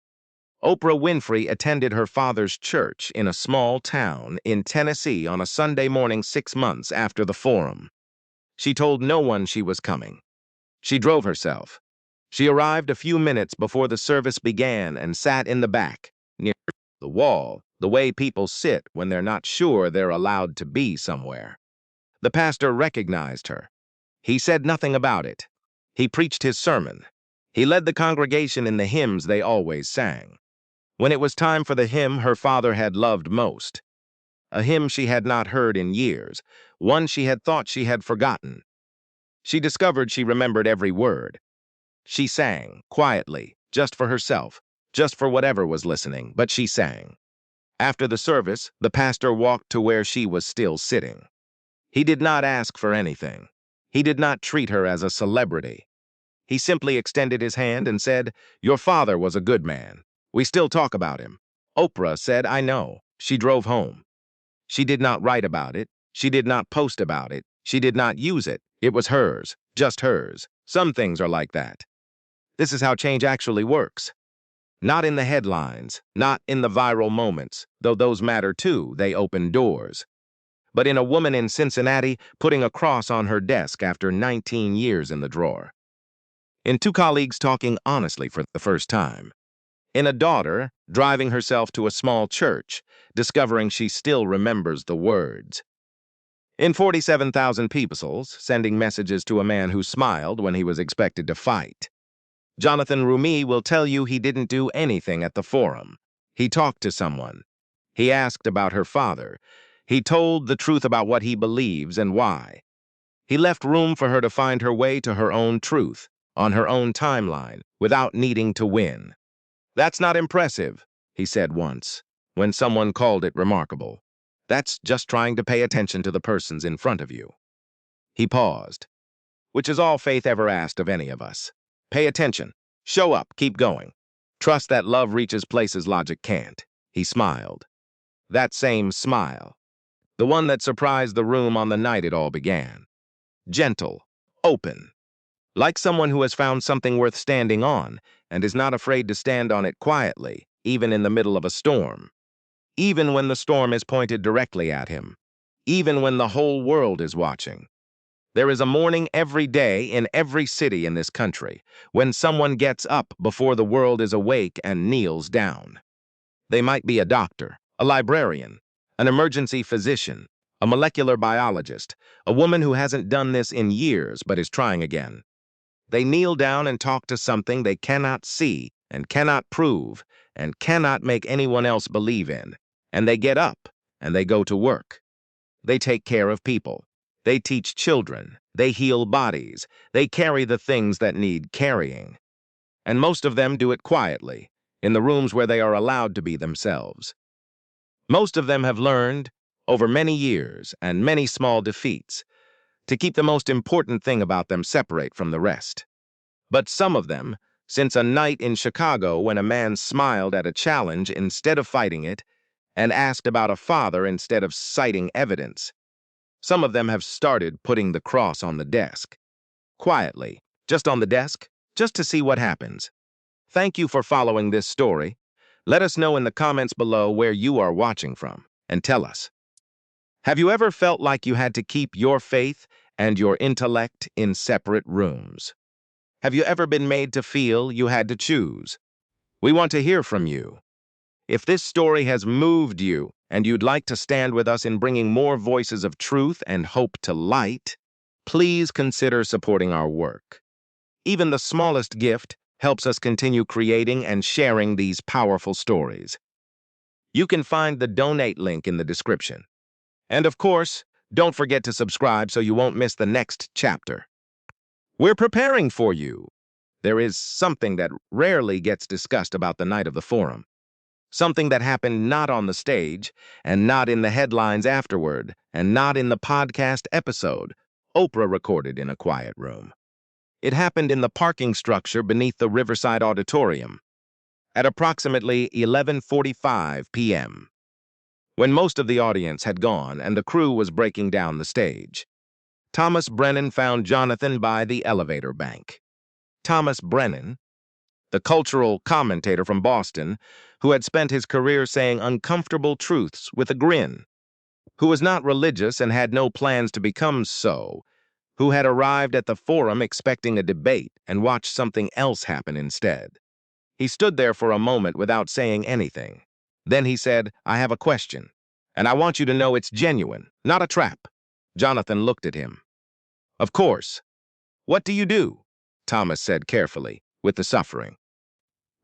Oprah Winfrey attended her father's church in a small town in Tennessee on a Sunday morning 6 months after the forum. She told no one she was coming. She drove herself. She arrived a few minutes before the service began and sat in the back, near the wall, the way people sit when they're not sure they're allowed to be somewhere. The pastor recognized her. He said nothing about it. He preached his sermon. He led the congregation in the hymns they always sang. When it was time for the hymn her father had loved most, a hymn she had not heard in years, one she had thought she had forgotten, she discovered she remembered every word. She sang, quietly, just for herself, just for whatever was listening, but she sang. After the service, the pastor walked to where she was still sitting. He did not ask for anything. He did not treat her as a celebrity. He simply extended his hand and said, "Your father was a good man. We still talk about him." Oprah said, "I know." She drove home. She did not write about it. She did not post about it. She did not use it. It was hers, just hers. Some things are like that. This is how change actually works. Not in the headlines, not in the viral moments, though those matter too, they open doors. But in a woman in Cincinnati putting a cross on her desk after 19 years in the drawer. In two colleagues talking honestly for the first time. In a daughter driving herself to a small church, discovering she still remembers the words. In 47,000 people sending messages to a man who smiled when he was expected to fight. Jonathan Roumie will tell you he didn't do anything at the forum. He talked to someone. He asked about her father. He told the truth about what he believes and why. He left room for her to find her way to her own truth, on her own timeline, without needing to win. "That's not impressive," he said once, when someone called it remarkable. "That's just trying to pay attention to the persons in front of you." He paused, which is all faith ever asked of any of us. Pay attention. Show up. Keep going. Trust that love reaches places logic can't. He smiled. That same smile. The one that surprised the room on the night it all began. Gentle. Open. Like someone who has found something worth standing on and is not afraid to stand on it quietly, even in the middle of a storm. Even when the storm is pointed directly at him. Even when the whole world is watching. There is a morning every day in every city in this country when someone gets up before the world is awake and kneels down. They might be a doctor, a librarian, an emergency physician, a molecular biologist, a woman who hasn't done this in years but is trying again. They kneel down and talk to something they cannot see and cannot prove and cannot make anyone else believe in. And they get up and they go to work. They take care of people. They teach children. They heal bodies. They carry the things that need carrying. And most of them do it quietly, in the rooms where they are allowed to be themselves. Most of them have learned, over many years and many small defeats, to keep the most important thing about them separate from the rest. But some of them, since a night in Chicago when a man smiled at a challenge instead of fighting it, and asked about a father instead of citing evidence, some of them have started putting the cross on the desk. Quietly, just on the desk, just to see what happens. Thank you for following this story. Let us know in the comments below where you are watching from, and tell us. Have you ever felt like you had to keep your faith and your intellect in separate rooms? Have you ever been made to feel you had to choose? We want to hear from you. If this story has moved you and you'd like to stand with us in bringing more voices of truth and hope to light, please consider supporting our work. Even the smallest gift helps us continue creating and sharing these powerful stories. You can find the donate link in the description. And of course, don't forget to subscribe so you won't miss the next chapter. We're preparing for you. There is something that rarely gets discussed about the night of the forum. Something that happened not on the stage, and not in the headlines afterward, and not in the podcast episode Oprah recorded in a quiet room. It happened in the parking structure beneath the Riverside Auditorium at approximately 11:45 p.m. when most of the audience had gone and the crew was breaking down the stage. Thomas Brennan found Jonathan by the elevator bank. Thomas Brennan, the cultural commentator from Boston, who had spent his career saying uncomfortable truths with a grin, who was not religious and had no plans to become so, who had arrived at the forum expecting a debate and watched something else happen instead. He stood there for a moment without saying anything. Then he said, "I have a question, and I want you to know it's genuine, not a trap." Jonathan looked at him. "Of course. What do you do?" Thomas said carefully, with the suffering.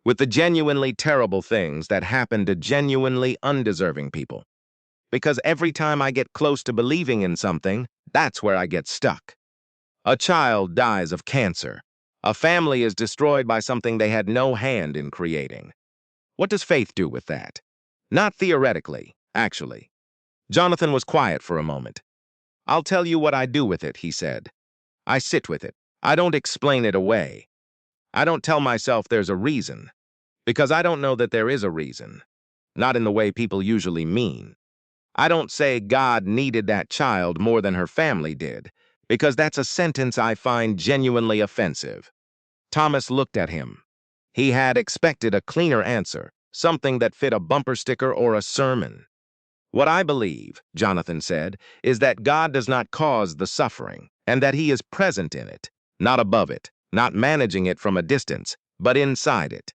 "With the genuinely terrible things that happen to genuinely undeserving people. Because every time I get close to believing in something, that's where I get stuck. A child dies of cancer. A family is destroyed by something they had no hand in creating. What does faith do with that? Not theoretically, actually." Jonathan was quiet for a moment. "I'll tell you what I do with it," he said. "I sit with it. I don't explain it away. I don't tell myself there's a reason, because I don't know that there is a reason. Not in the way people usually mean. I don't say God needed that child more than her family did, because that's a sentence I find genuinely offensive." Thomas looked at him. He had expected a cleaner answer, something that fit a bumper sticker or a sermon. What I believe, Jonathan said, is that God does not cause the suffering, and that he is present in it, not above it, not managing it from a distance, but inside it.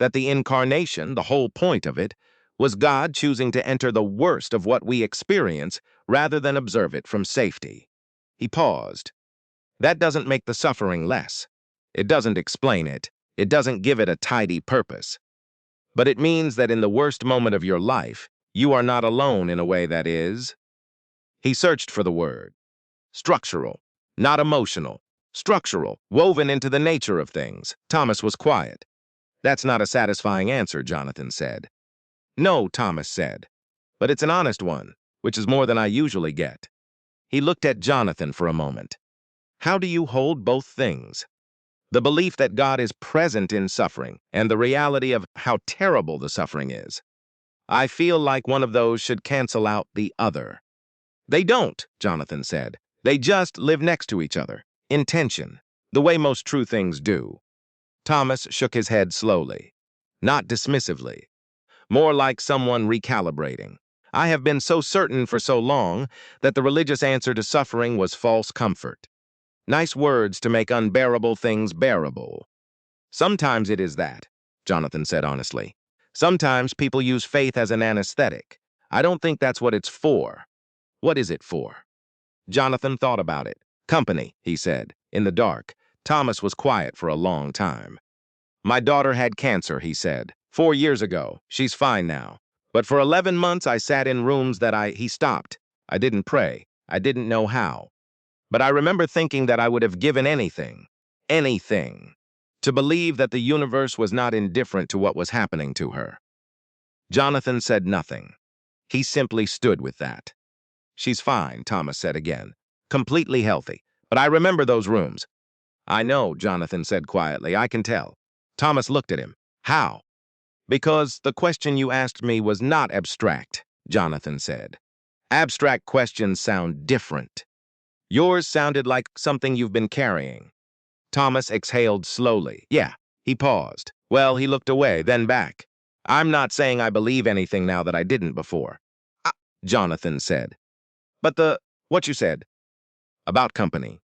That the incarnation, the whole point of it, was God choosing to enter the worst of what we experience rather than observe it from safety. He paused. That doesn't make the suffering less. It doesn't explain it. It doesn't give it a tidy purpose. But it means that in the worst moment of your life, you are not alone in a way that is. He searched for the word. Structural, not emotional. Structural, woven into the nature of things. Thomas was quiet. That's not a satisfying answer, Jonathan said. No, Thomas said. But it's an honest one, which is more than I usually get. He looked at Jonathan for a moment. How do you hold both things? The belief that God is present in suffering and the reality of how terrible the suffering is. I feel like one of those should cancel out the other. They don't, Jonathan said. They just live next to each other, in tension, the way most true things do. Thomas shook his head slowly, not dismissively, more like someone recalibrating. I have been so certain for so long that the religious answer to suffering was false comfort. Nice words to make unbearable things bearable. Sometimes it is that, Jonathan said honestly. Sometimes people use faith as an anesthetic. I don't think that's what it's for. What is it for? Jonathan thought about it. Company, he said, in the dark. Thomas was quiet for a long time. My daughter had cancer, he said. 4 years ago. She's fine now. But for 11 months I sat in rooms that he stopped. I didn't pray. I didn't know how. But I remember thinking that I would have given anything, to believe that the universe was not indifferent to what was happening to her. Jonathan said nothing. He simply stood with that. She's fine, Thomas said again. Completely healthy. But I remember those rooms. I know, Jonathan said quietly. I can tell. Thomas looked at him. How? Because the question you asked me was not abstract, Jonathan said. Abstract questions sound different. Yours sounded like something you've been carrying. Thomas exhaled slowly. Yeah, he paused. Well, he looked away, then back. I'm not saying I believe anything now that I didn't before. Jonathan said. But what you said? About company.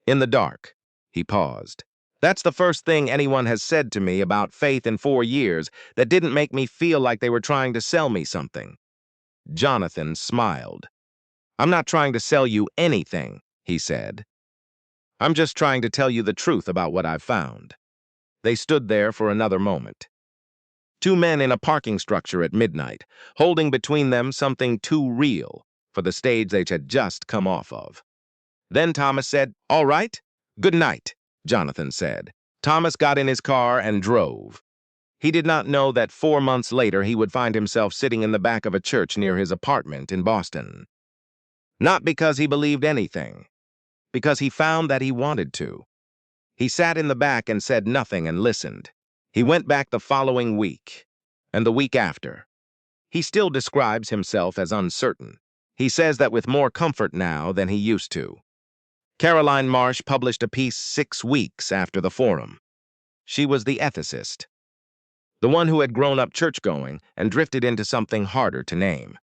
In the dark. He paused. That's the first thing anyone has said to me about faith in 4 years that didn't make me feel like they were trying to sell me something. Jonathan smiled. I'm not trying to sell you anything, he said. I'm just trying to tell you the truth about what I've found. They stood there for another moment. 2 men in a parking structure at midnight, holding between them something too real for the stage they had just come off of. Then Thomas said, All right, good night, Jonathan said. Thomas got in his car and drove. He did not know that 4 months later he would find himself sitting in the back of a church near his apartment in Boston. Not because he believed anything, because he found that he wanted to. He sat in the back and said nothing and listened. He went back the following week, and the week after. He still describes himself as uncertain. He says that with more comfort now than he used to. Caroline Marsh published a piece 6 weeks after the forum. She was the ethicist, the one who had grown up church-going and drifted into something harder to name.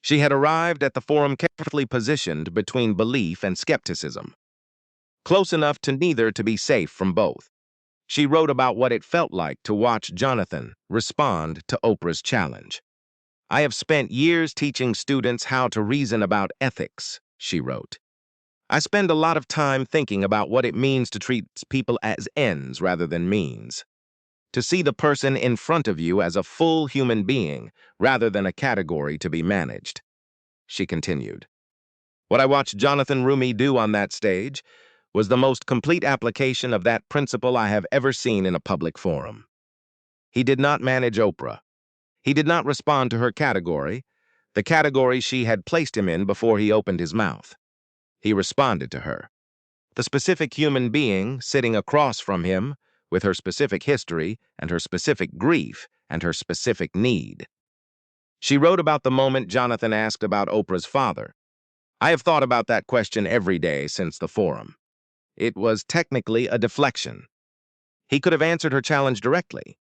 She had arrived at the forum carefully positioned between belief and skepticism, close enough to neither to be safe from both. She wrote about what it felt like to watch Jonathan respond to Oprah's challenge. I have spent years teaching students how to reason about ethics, she wrote. I spend a lot of time thinking about what it means to treat people as ends rather than means. To see the person in front of you as a full human being rather than a category to be managed. She continued. What I watched Jonathan Roumie do on that stage was the most complete application of that principle I have ever seen in a public forum. He did not manage Oprah. He did not respond to her category, the category she had placed him in before he opened his mouth. He responded to her. The specific human being sitting across from him with her specific history and her specific grief and her specific need. She wrote about the moment Jonathan asked about Oprah's father. I have thought about that question every day since the forum. It was technically a deflection. He could have answered her challenge directly,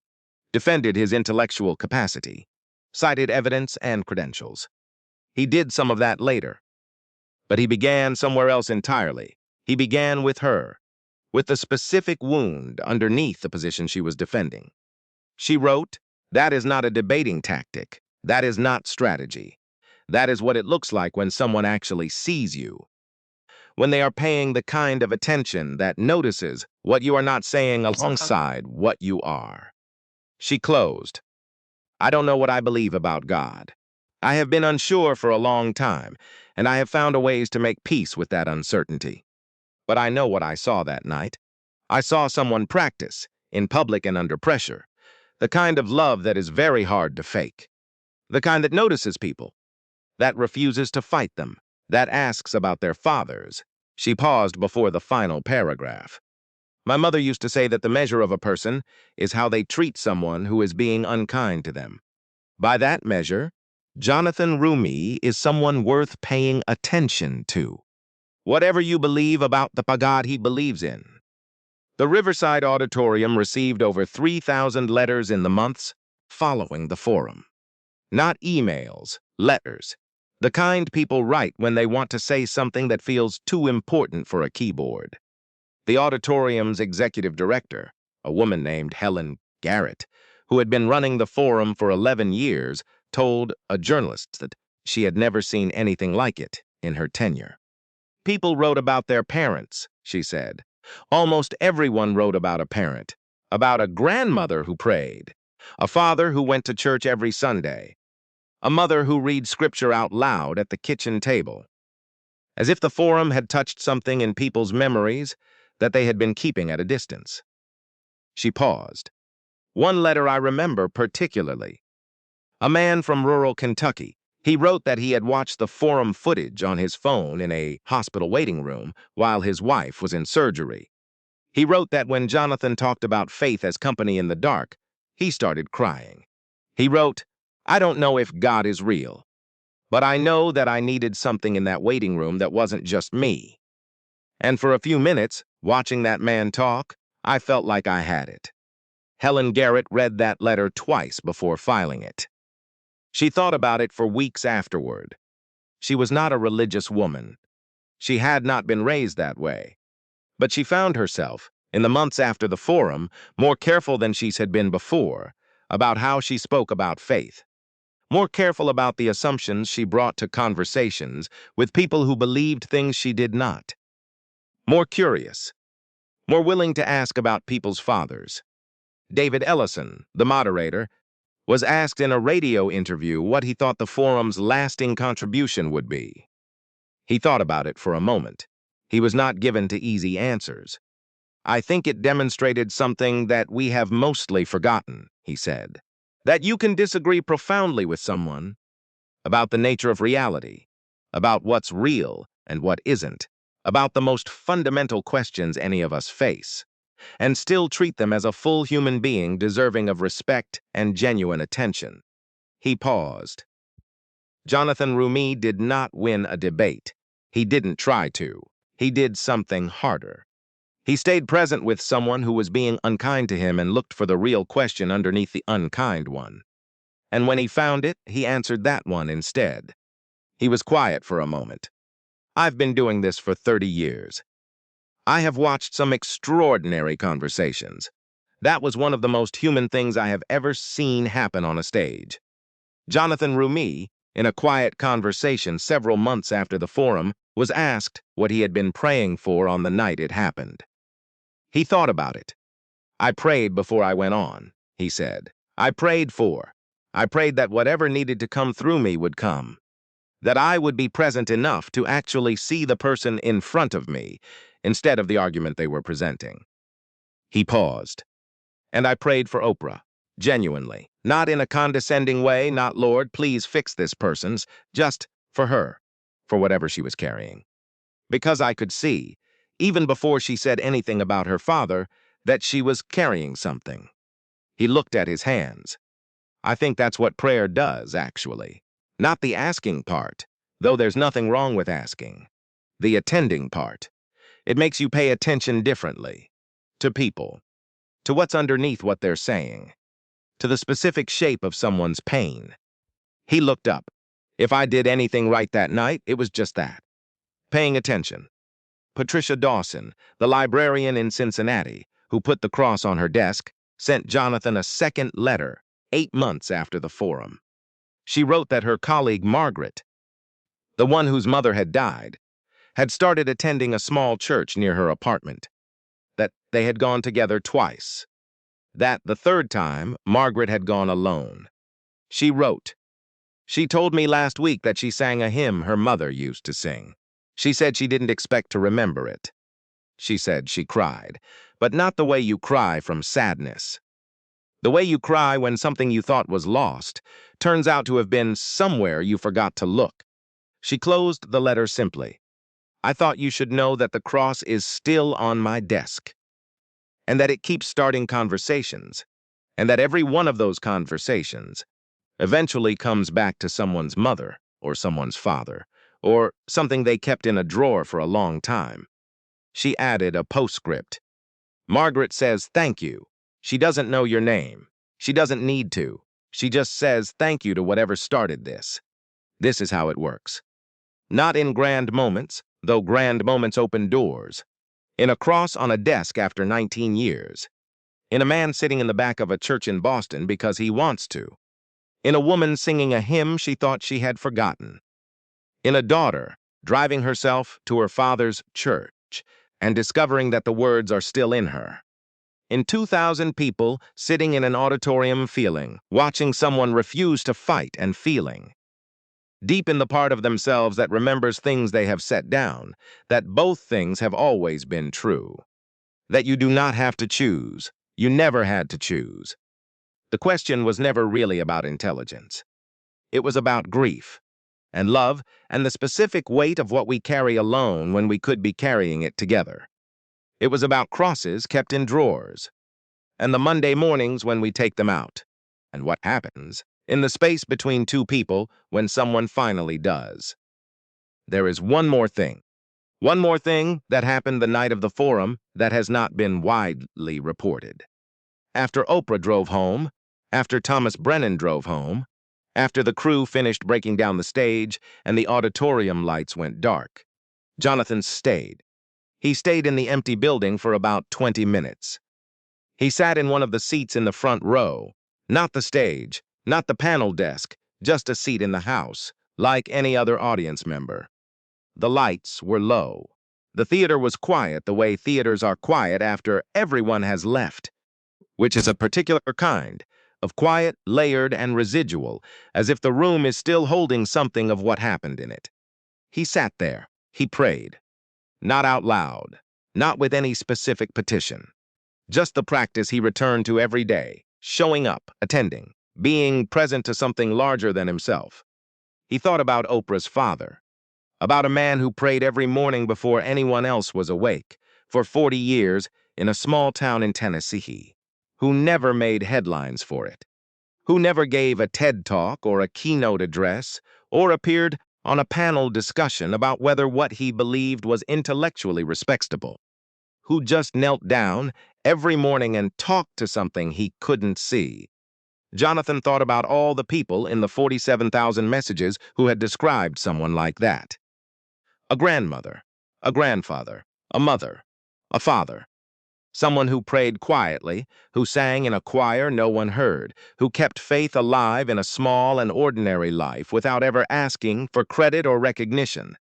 defended his intellectual capacity, cited evidence and credentials. He did some of that later, but he began somewhere else entirely. He began with her, with the specific wound underneath the position she was defending. She wrote, "That is not a debating tactic. That is not strategy. That is what it looks like when someone actually sees you, when they are paying the kind of attention that notices what you are not saying alongside what you are." She closed, "I don't know what I believe about God. I have been unsure for a long time, and I have found a ways to make peace with that uncertainty. But I know what I saw that night. I saw someone practice, in public and under pressure, the kind of love that is very hard to fake, the kind that notices people, that refuses to fight them, that asks about their fathers." She paused before the final paragraph. "My mother used to say that the measure of a person is how they treat someone who is being unkind to them. By that measure, Jonathan Roumie is someone worth paying attention to, whatever you believe about the God he believes in." The Riverside Auditorium received over 3,000 letters in the months following the forum. Not emails, letters. The kind people write when they want to say something that feels too important for a keyboard. The auditorium's executive director, a woman named Helen Garrett, who had been running the forum for 11 years, told a journalist that she had never seen anything like it in her tenure. "People wrote about their parents," she said. "Almost everyone wrote about a parent, about a grandmother who prayed, a father who went to church every Sunday, a mother who read scripture out loud at the kitchen table, as if the forum had touched something in people's memories that they had been keeping at a distance." She paused. "One letter I remember particularly. A man from rural Kentucky. He wrote that he had watched the forum footage on his phone in a hospital waiting room while his wife was in surgery. He wrote that when Jonathan talked about faith as company in the dark, he started crying. He wrote, 'I don't know if God is real, but I know that I needed something in that waiting room that wasn't just me.' And for a few minutes, watching that man talk, I felt like I had it." Helen Garrett read that letter twice before filing it. She thought about it for weeks afterward. She was not a religious woman. She had not been raised that way. But she found herself, in the months after the forum, more careful than she had been before about how she spoke about faith, more careful about the assumptions she brought to conversations with people who believed things she did not, more curious, more willing to ask about people's fathers. David Ellison, the moderator, was asked in a radio interview what he thought the forum's lasting contribution would be. He thought about it for a moment. He was not given to easy answers. "I think it demonstrated something that we have mostly forgotten," he said. "That you can disagree profoundly with someone about the nature of reality, about what's real and what isn't, about the most fundamental questions any of us face, and still treat them as a full human being deserving of respect and genuine attention." He paused. Jonathan Roumie did not win a debate. He didn't try to. He did something harder. He stayed present with someone who was being unkind to him and looked for the real question underneath the unkind one. And when he found it, he answered that one instead. He was quiet for a moment. "I've been doing this for 30 years. I have watched some extraordinary conversations. That was one of the most human things I have ever seen happen on a stage." Jonathan Roumie, in a quiet conversation several months after the forum, was asked what he had been praying for on the night it happened. He thought about it. "I prayed before I went on," he said. I prayed that whatever needed to come through me would come, that I would be present enough to actually see the person in front of me instead of the argument they were presenting." He paused. "And I prayed for Oprah, genuinely, not in a condescending way, not 'Lord, please fix this person's,' just for her, for whatever she was carrying. Because I could see, even before she said anything about her father, that she was carrying something." He looked at his hands. "I think that's what prayer does, actually. Not the asking part, though there's nothing wrong with asking. The attending part. It makes you pay attention differently. To people. to what's underneath what they're saying, to the specific shape of someone's pain. He looked up. If I did anything right that night, it was just that. Paying attention. Patricia Dawson, the librarian in Cincinnati, who put the cross on her desk, sent Jonathan a second letter 8 months after the forum. She wrote that her colleague Margaret, the one whose mother had died, had started attending a small church near her apartment, that they had gone together twice, that the third time Margaret had gone alone. She wrote, "She told me last week that she sang a hymn her mother used to sing. She said she didn't expect to remember it. She said she cried, but not the way you cry from sadness. The way you cry when something you thought was lost turns out to have been somewhere you forgot to look." She closed the letter simply, "I thought you should know that the cross is still on my desk, and that it keeps starting conversations, and that every one of those conversations eventually comes back to someone's mother or someone's father, or something they kept in a drawer for a long time." She added a postscript. "Margaret says thank you. She doesn't know your name. She doesn't need to. She just says thank you to whatever started this. This is how it works. Not in grand moments, though grand moments open doors. In a cross on a desk after 19 years. In a man sitting in the back of a church in Boston because he wants to. In a woman singing a hymn she thought she had forgotten. In a daughter driving herself to her father's church and discovering that the words are still in her. In 2,000 people sitting in an auditorium feeling, watching someone refuse to fight and feeling. Deep in the part of themselves that remembers things they have set down, that both things have always been true. That you do not have to choose. You never had to choose. The question was never really about intelligence. It was about grief and love and the specific weight of what we carry alone when we could be carrying it together. It was about crosses kept in drawers and the Monday mornings when we take them out, and what happens in the space between two people when someone finally does. There is one more thing that happened the night of the forum that has not been widely reported. After Oprah drove home, after Thomas Brennan drove home, after the crew finished breaking down the stage and the auditorium lights went dark, Jonathan stayed. He stayed in the empty building for about 20 minutes. He sat in one of the seats in the front row, not the stage, not the panel desk, just a seat in the house, like any other audience member. The lights were low. The theater was quiet the way theaters are quiet after everyone has left, which is a particular kind of quiet, layered, and residual, as if the room is still holding something of what happened in it. He sat there. He prayed. Not out loud, not with any specific petition. Just the practice he returned to every day, showing up, attending, being present to something larger than himself. He thought about Oprah's father, about a man who prayed every morning before anyone else was awake, for 40 years in a small town in Tennessee, who never made headlines for it, who never gave a TED Talk or a keynote address, or appeared on a panel discussion about whether what he believed was intellectually respectable, who just knelt down every morning and talked to something he couldn't see. Jonathan thought about all the people in the 47,000 messages who had described someone like that. A grandmother, a grandfather, a mother, a father. Someone who prayed quietly, who sang in a choir no one heard, who kept faith alive in a small and ordinary life without ever asking for credit or recognition.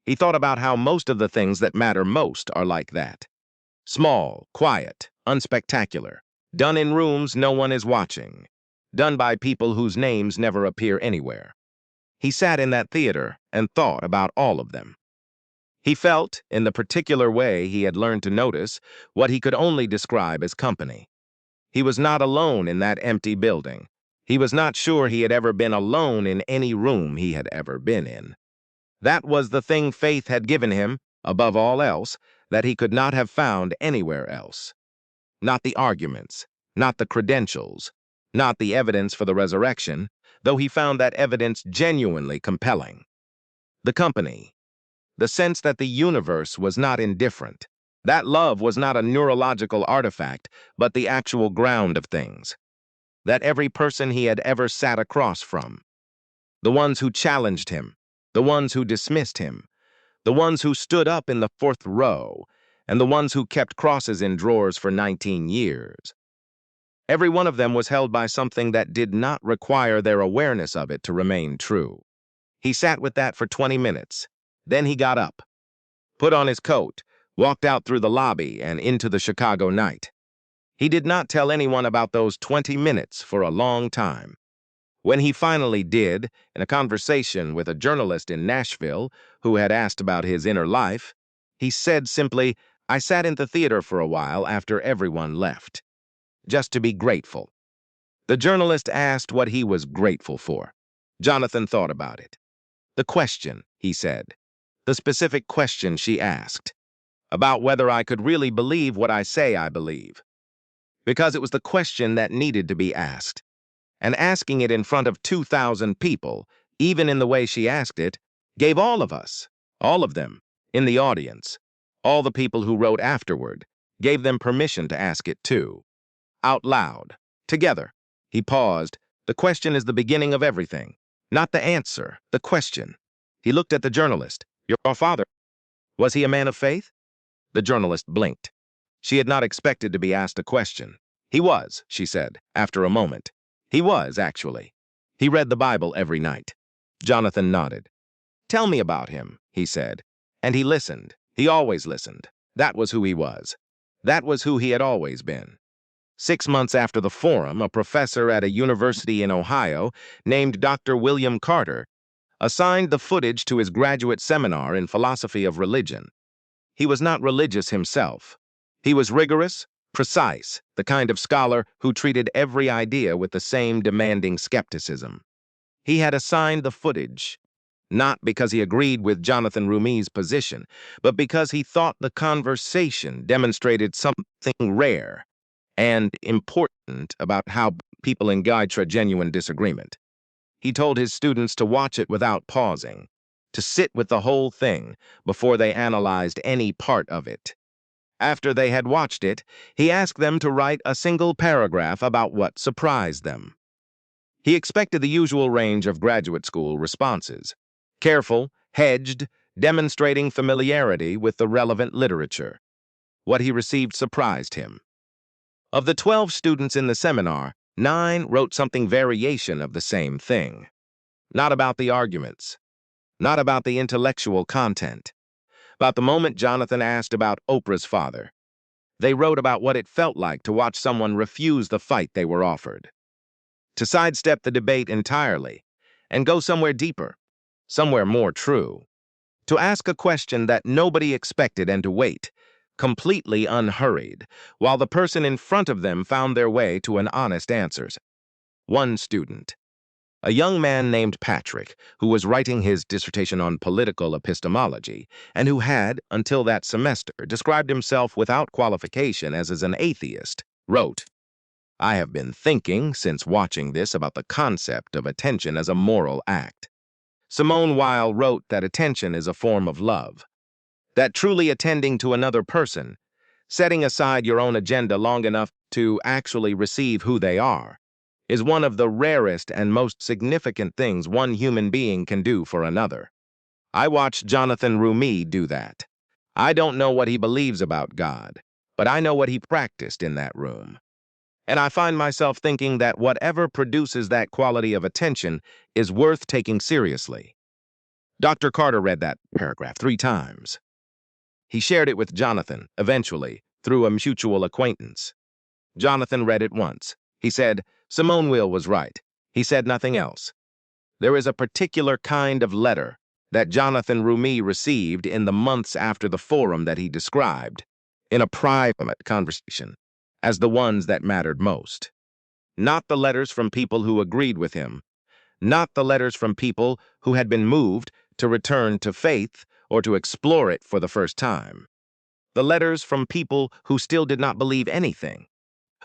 He thought about how most of the things that matter most are like that. Small, quiet, unspectacular, done in rooms no one is watching, done by people whose names never appear anywhere. He sat in that theater and thought about all of them. He felt, in the particular way he had learned to notice, what he could only describe as company. He was not alone in that empty building. He was not sure he had ever been alone in any room he had ever been in. That was the thing faith had given him, above all else, that he could not have found anywhere else. Not the arguments, not the credentials, not the evidence for the resurrection, though he found that evidence genuinely compelling. The company, the sense that the universe was not indifferent, That love was not a neurological artifact, but the actual ground of things. That every person he had ever sat across from, the ones who challenged him, the ones who dismissed him, the ones who stood up in the fourth row, and the ones who kept crosses in drawers for 19 years. Every one of them was held by something that did not require their awareness of it to remain true. He sat with that for 20 minutes. Then he got up, put on his coat, walked out through the lobby and into the Chicago night. He did not tell anyone about those 20 minutes for a long time. When he finally did, in a conversation with a journalist in Nashville who had asked about his inner life, he said simply, "I sat in the theater for a while after everyone left, just to be grateful." The journalist asked what he was grateful for. Jonathan thought about it. "The question," he said, "the specific question she asked, about whether I could really believe what I say I believe. Because it was the question that needed to be asked. And asking it in front of 2,000 people, even in the way she asked it, gave all of us, all of them, in the audience, all the people who wrote afterward, gave them permission to ask it too. Out loud, together." He paused. "The question is the beginning of everything. Not the answer, the question." He looked at the journalist. "Your father, was he a man of faith?" The journalist blinked. She had not expected to be asked a question. "He was," she said, after a moment. "He was, actually. He read the Bible every night." Jonathan nodded. "Tell me about him," he said. And he listened. He always listened. That was who he was. That was who he had always been. 6 months after the forum, a professor at a university in Ohio named Dr. William Carter assigned the footage to his graduate seminar in philosophy of religion. He was not religious himself. He was rigorous, precise, the kind of scholar who treated every idea with the same demanding skepticism. He had assigned the footage, not because he agreed with Jonathan Roumie's position, but because he thought the conversation demonstrated something rare and important about how people engage a genuine disagreement. He told his students to watch it without pausing, to sit with the whole thing before they analyzed any part of it. After they had watched it, he asked them to write a single paragraph about what surprised them. He expected the usual range of graduate school responses: careful, hedged, demonstrating familiarity with the relevant literature. What he received surprised him. Of the 12 students in the seminar, 9 wrote something variation of the same thing. Not about the arguments, not about the intellectual content. About the moment Jonathan asked about Oprah's father, they wrote about what it felt like to watch someone refuse the fight they were offered, to sidestep the debate entirely and go somewhere deeper, somewhere more true, to ask a question that nobody expected and to wait, completely unhurried, while the person in front of them found their way to an honest answer. One student, a young man named Patrick, who was writing his dissertation on political epistemology, and who had, until that semester, described himself without qualification as an atheist, wrote, "I have been thinking, since watching this, about the concept of attention as a moral act. Simone Weil wrote that attention is a form of love, that truly attending to another person, setting aside your own agenda long enough to actually receive who they are, is one of the rarest and most significant things one human being can do for another. I watched Jonathan Roumie do that. I don't know what he believes about God, but I know what he practiced in that room. And I find myself thinking that whatever produces that quality of attention is worth taking seriously." Dr. Carter read that paragraph 3 times. He shared it with Jonathan, eventually, through a mutual acquaintance. Jonathan read it once. He said, "Simone Weil was right." He said nothing else. There is a particular kind of letter that Jonathan Roumie received in the months after the forum that he described, in a private conversation, as the ones that mattered most. Not the letters from people who agreed with him, not the letters from people who had been moved to return to faith or to explore it for the first time. The letters from people who still did not believe anything,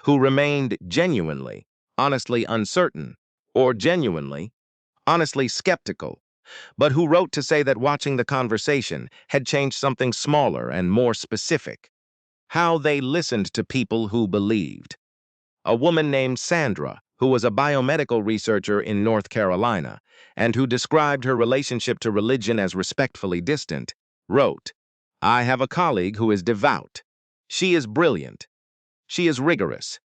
who remained genuinely, honestly uncertain, or genuinely, honestly skeptical, but who wrote to say that watching the conversation had changed something smaller and more specific. how they listened to people who believed. A woman named Sandra, who was a biomedical researcher in North Carolina and who described her relationship to religion as respectfully distant, wrote, "I have a colleague who is devout. She is brilliant. She is rigorous.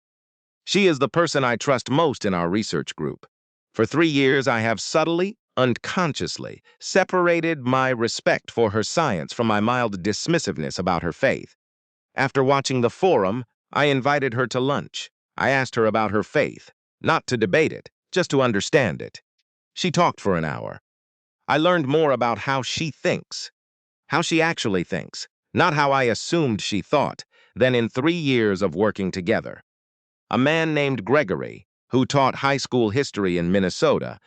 She is the person I trust most in our research group. For 3 years, I have subtly, unconsciously, separated my respect for her science from my mild dismissiveness about her faith. After watching the forum, I invited her to lunch. I asked her about her faith, not to debate it, just to understand it. She talked for an hour. I learned more about how she thinks, how she actually thinks, not how I assumed she thought, than in 3 years of working together. A man named Gregory, who taught high school history in Minnesota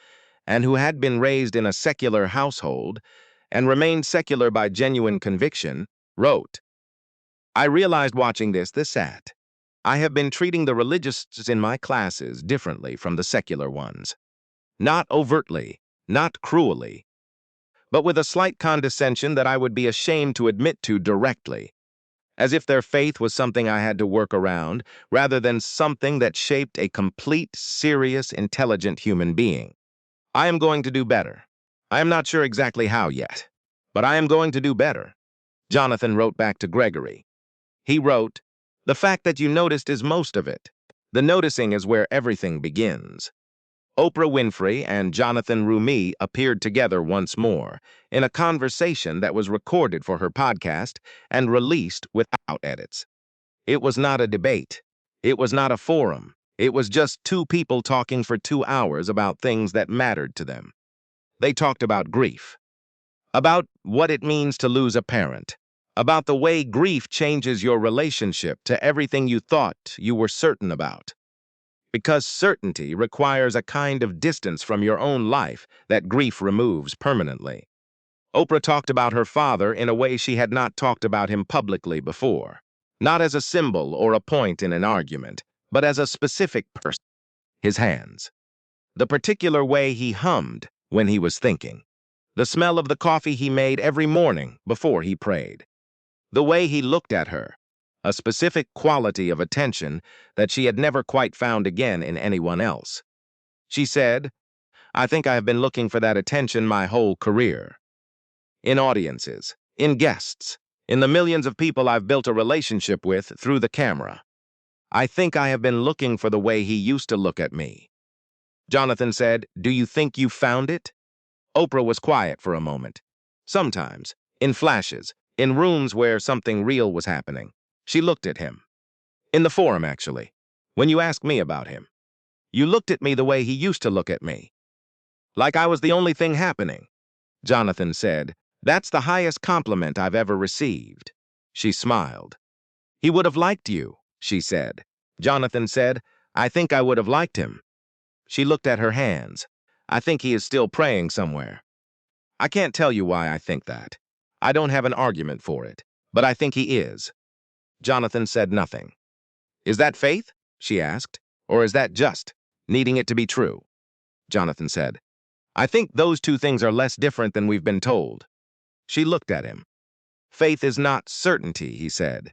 and who had been raised in a secular household and remained secular by genuine conviction, wrote, I realized watching this that I have been treating the religious in my classes differently from the secular ones. Not overtly, not cruelly, but with a slight condescension that I would be ashamed to admit to directly, as if their faith was something I had to work around rather than something that shaped a complete, serious, intelligent human being. I am going to do better. I am not sure exactly how yet, but I am going to do better. Jonathan wrote back to Gregory. He wrote, the fact that you noticed is most of it. The noticing is where everything begins. Oprah Winfrey and Jonathan Roumie appeared together once more in a conversation that was recorded for her podcast and released without edits. It was not a debate. It was not a forum. It was just two people talking for 2 hours about things that mattered to them. They talked about grief, about what it means to lose a parent, about the way grief changes your relationship to everything you thought you were certain about. Because certainty requires a kind of distance from your own life that grief removes permanently. Oprah talked about her father in a way she had not talked about him publicly before, not as a symbol or a point in an argument, but as a specific person, his hands. The particular way he hummed when he was thinking. The smell of the coffee he made every morning before he prayed. The way he looked at her, a specific quality of attention that she had never quite found again in anyone else. She said, I think I have been looking for that attention my whole career. In audiences, in guests, in the millions of people I've built a relationship with through the camera. I think I have been looking for the way he used to look at me. Jonathan said, do you think you found it? Oprah was quiet for a moment. Sometimes, in flashes, in rooms where something real was happening. She looked at him. In the forum, actually. When you asked me about him. You looked at me the way he used to look at me. Like I was the only thing happening. Jonathan said, that's the highest compliment I've ever received. She smiled. He would have liked you, she said. Jonathan said, I think I would have liked him. She looked at her hands. I think he is still praying somewhere. I can't tell you why I think that. I don't have an argument for it, but I think he is. Jonathan said nothing. Is that faith? She asked. Or is that just needing it to be true? Jonathan said, I think those two things are less different than we've been told. She looked at him. Faith is not certainty, he said.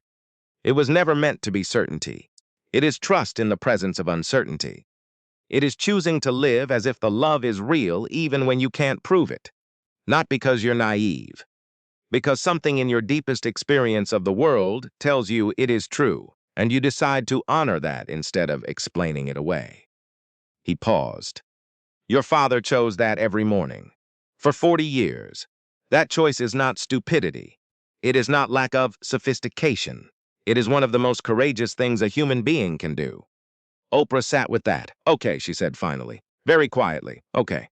It was never meant to be certainty. It is trust in the presence of uncertainty. It is choosing to live as if the love is real even when you can't prove it. Not because you're naive. Because something in your deepest experience of the world tells you it is true, and you decide to honor that instead of explaining it away. He paused. Your father chose that every morning. For 40 years. That choice is not stupidity. It is not lack of sophistication. It is one of the most courageous things a human being can do. Oprah sat with that. Okay, she said finally, very quietly, okay.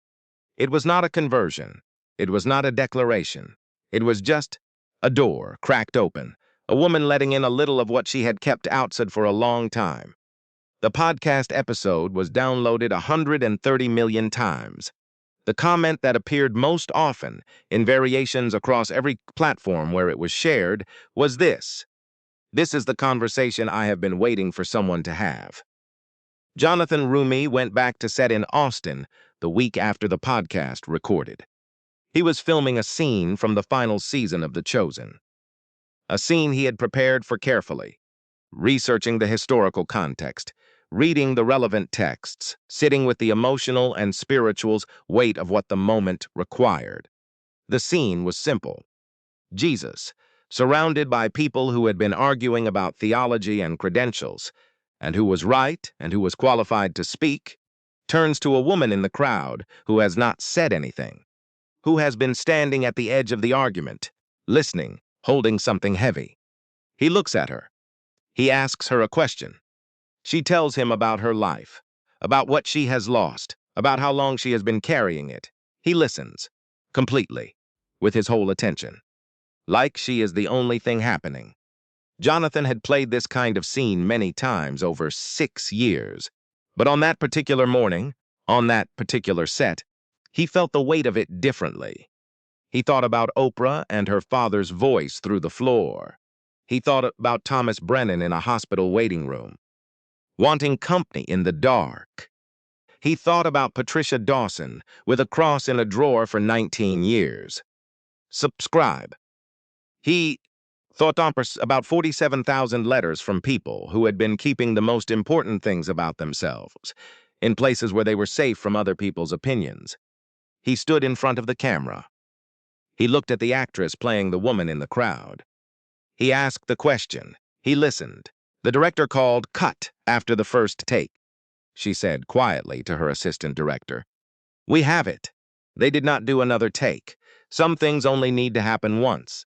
It was not a conversion. It was not a declaration. It was just a door cracked open, a woman letting in a little of what she had kept outside for a long time. The podcast episode was downloaded 130 million times. The comment that appeared most often, in variations across every platform where it was shared, was this. This is the conversation I have been waiting for someone to have. Jonathan Roumie went back to set in Austin the week after the podcast recorded. He was filming a scene from the final season of The Chosen. A scene he had prepared for carefully. researching the historical context, reading the relevant texts, sitting with the emotional and spiritual weight of what the moment required. The scene was simple. Jesus, surrounded by people who had been arguing about theology and credentials, and who was right and who was qualified to speak, turns to a woman in the crowd who has not said anything, who has been standing at the edge of the argument, listening, holding something heavy. He looks at her. He asks her a question. She tells him about her life, about what she has lost, about how long she has been carrying it. He listens, completely, with his whole attention, like she is the only thing happening. Jonathan had played this kind of scene many times over 6 years, but on that particular morning, on that particular set, he felt the weight of it differently. He thought about Oprah and her father's voice through the floor. He thought about Thomas Brennan in a hospital waiting room, wanting company in the dark. He thought about Patricia Dawson with a cross in a drawer for 19 years. Subscribe. He thought about 47,000 letters from people who had been keeping the most important things about themselves, in places where they were safe from other people's opinions. He stood in front of the camera. He looked at the actress playing the woman in the crowd. He asked the question. He listened. The director called cut after the first take. She said quietly to her assistant director, "We have it." They did not do another take. Some things only need to happen once.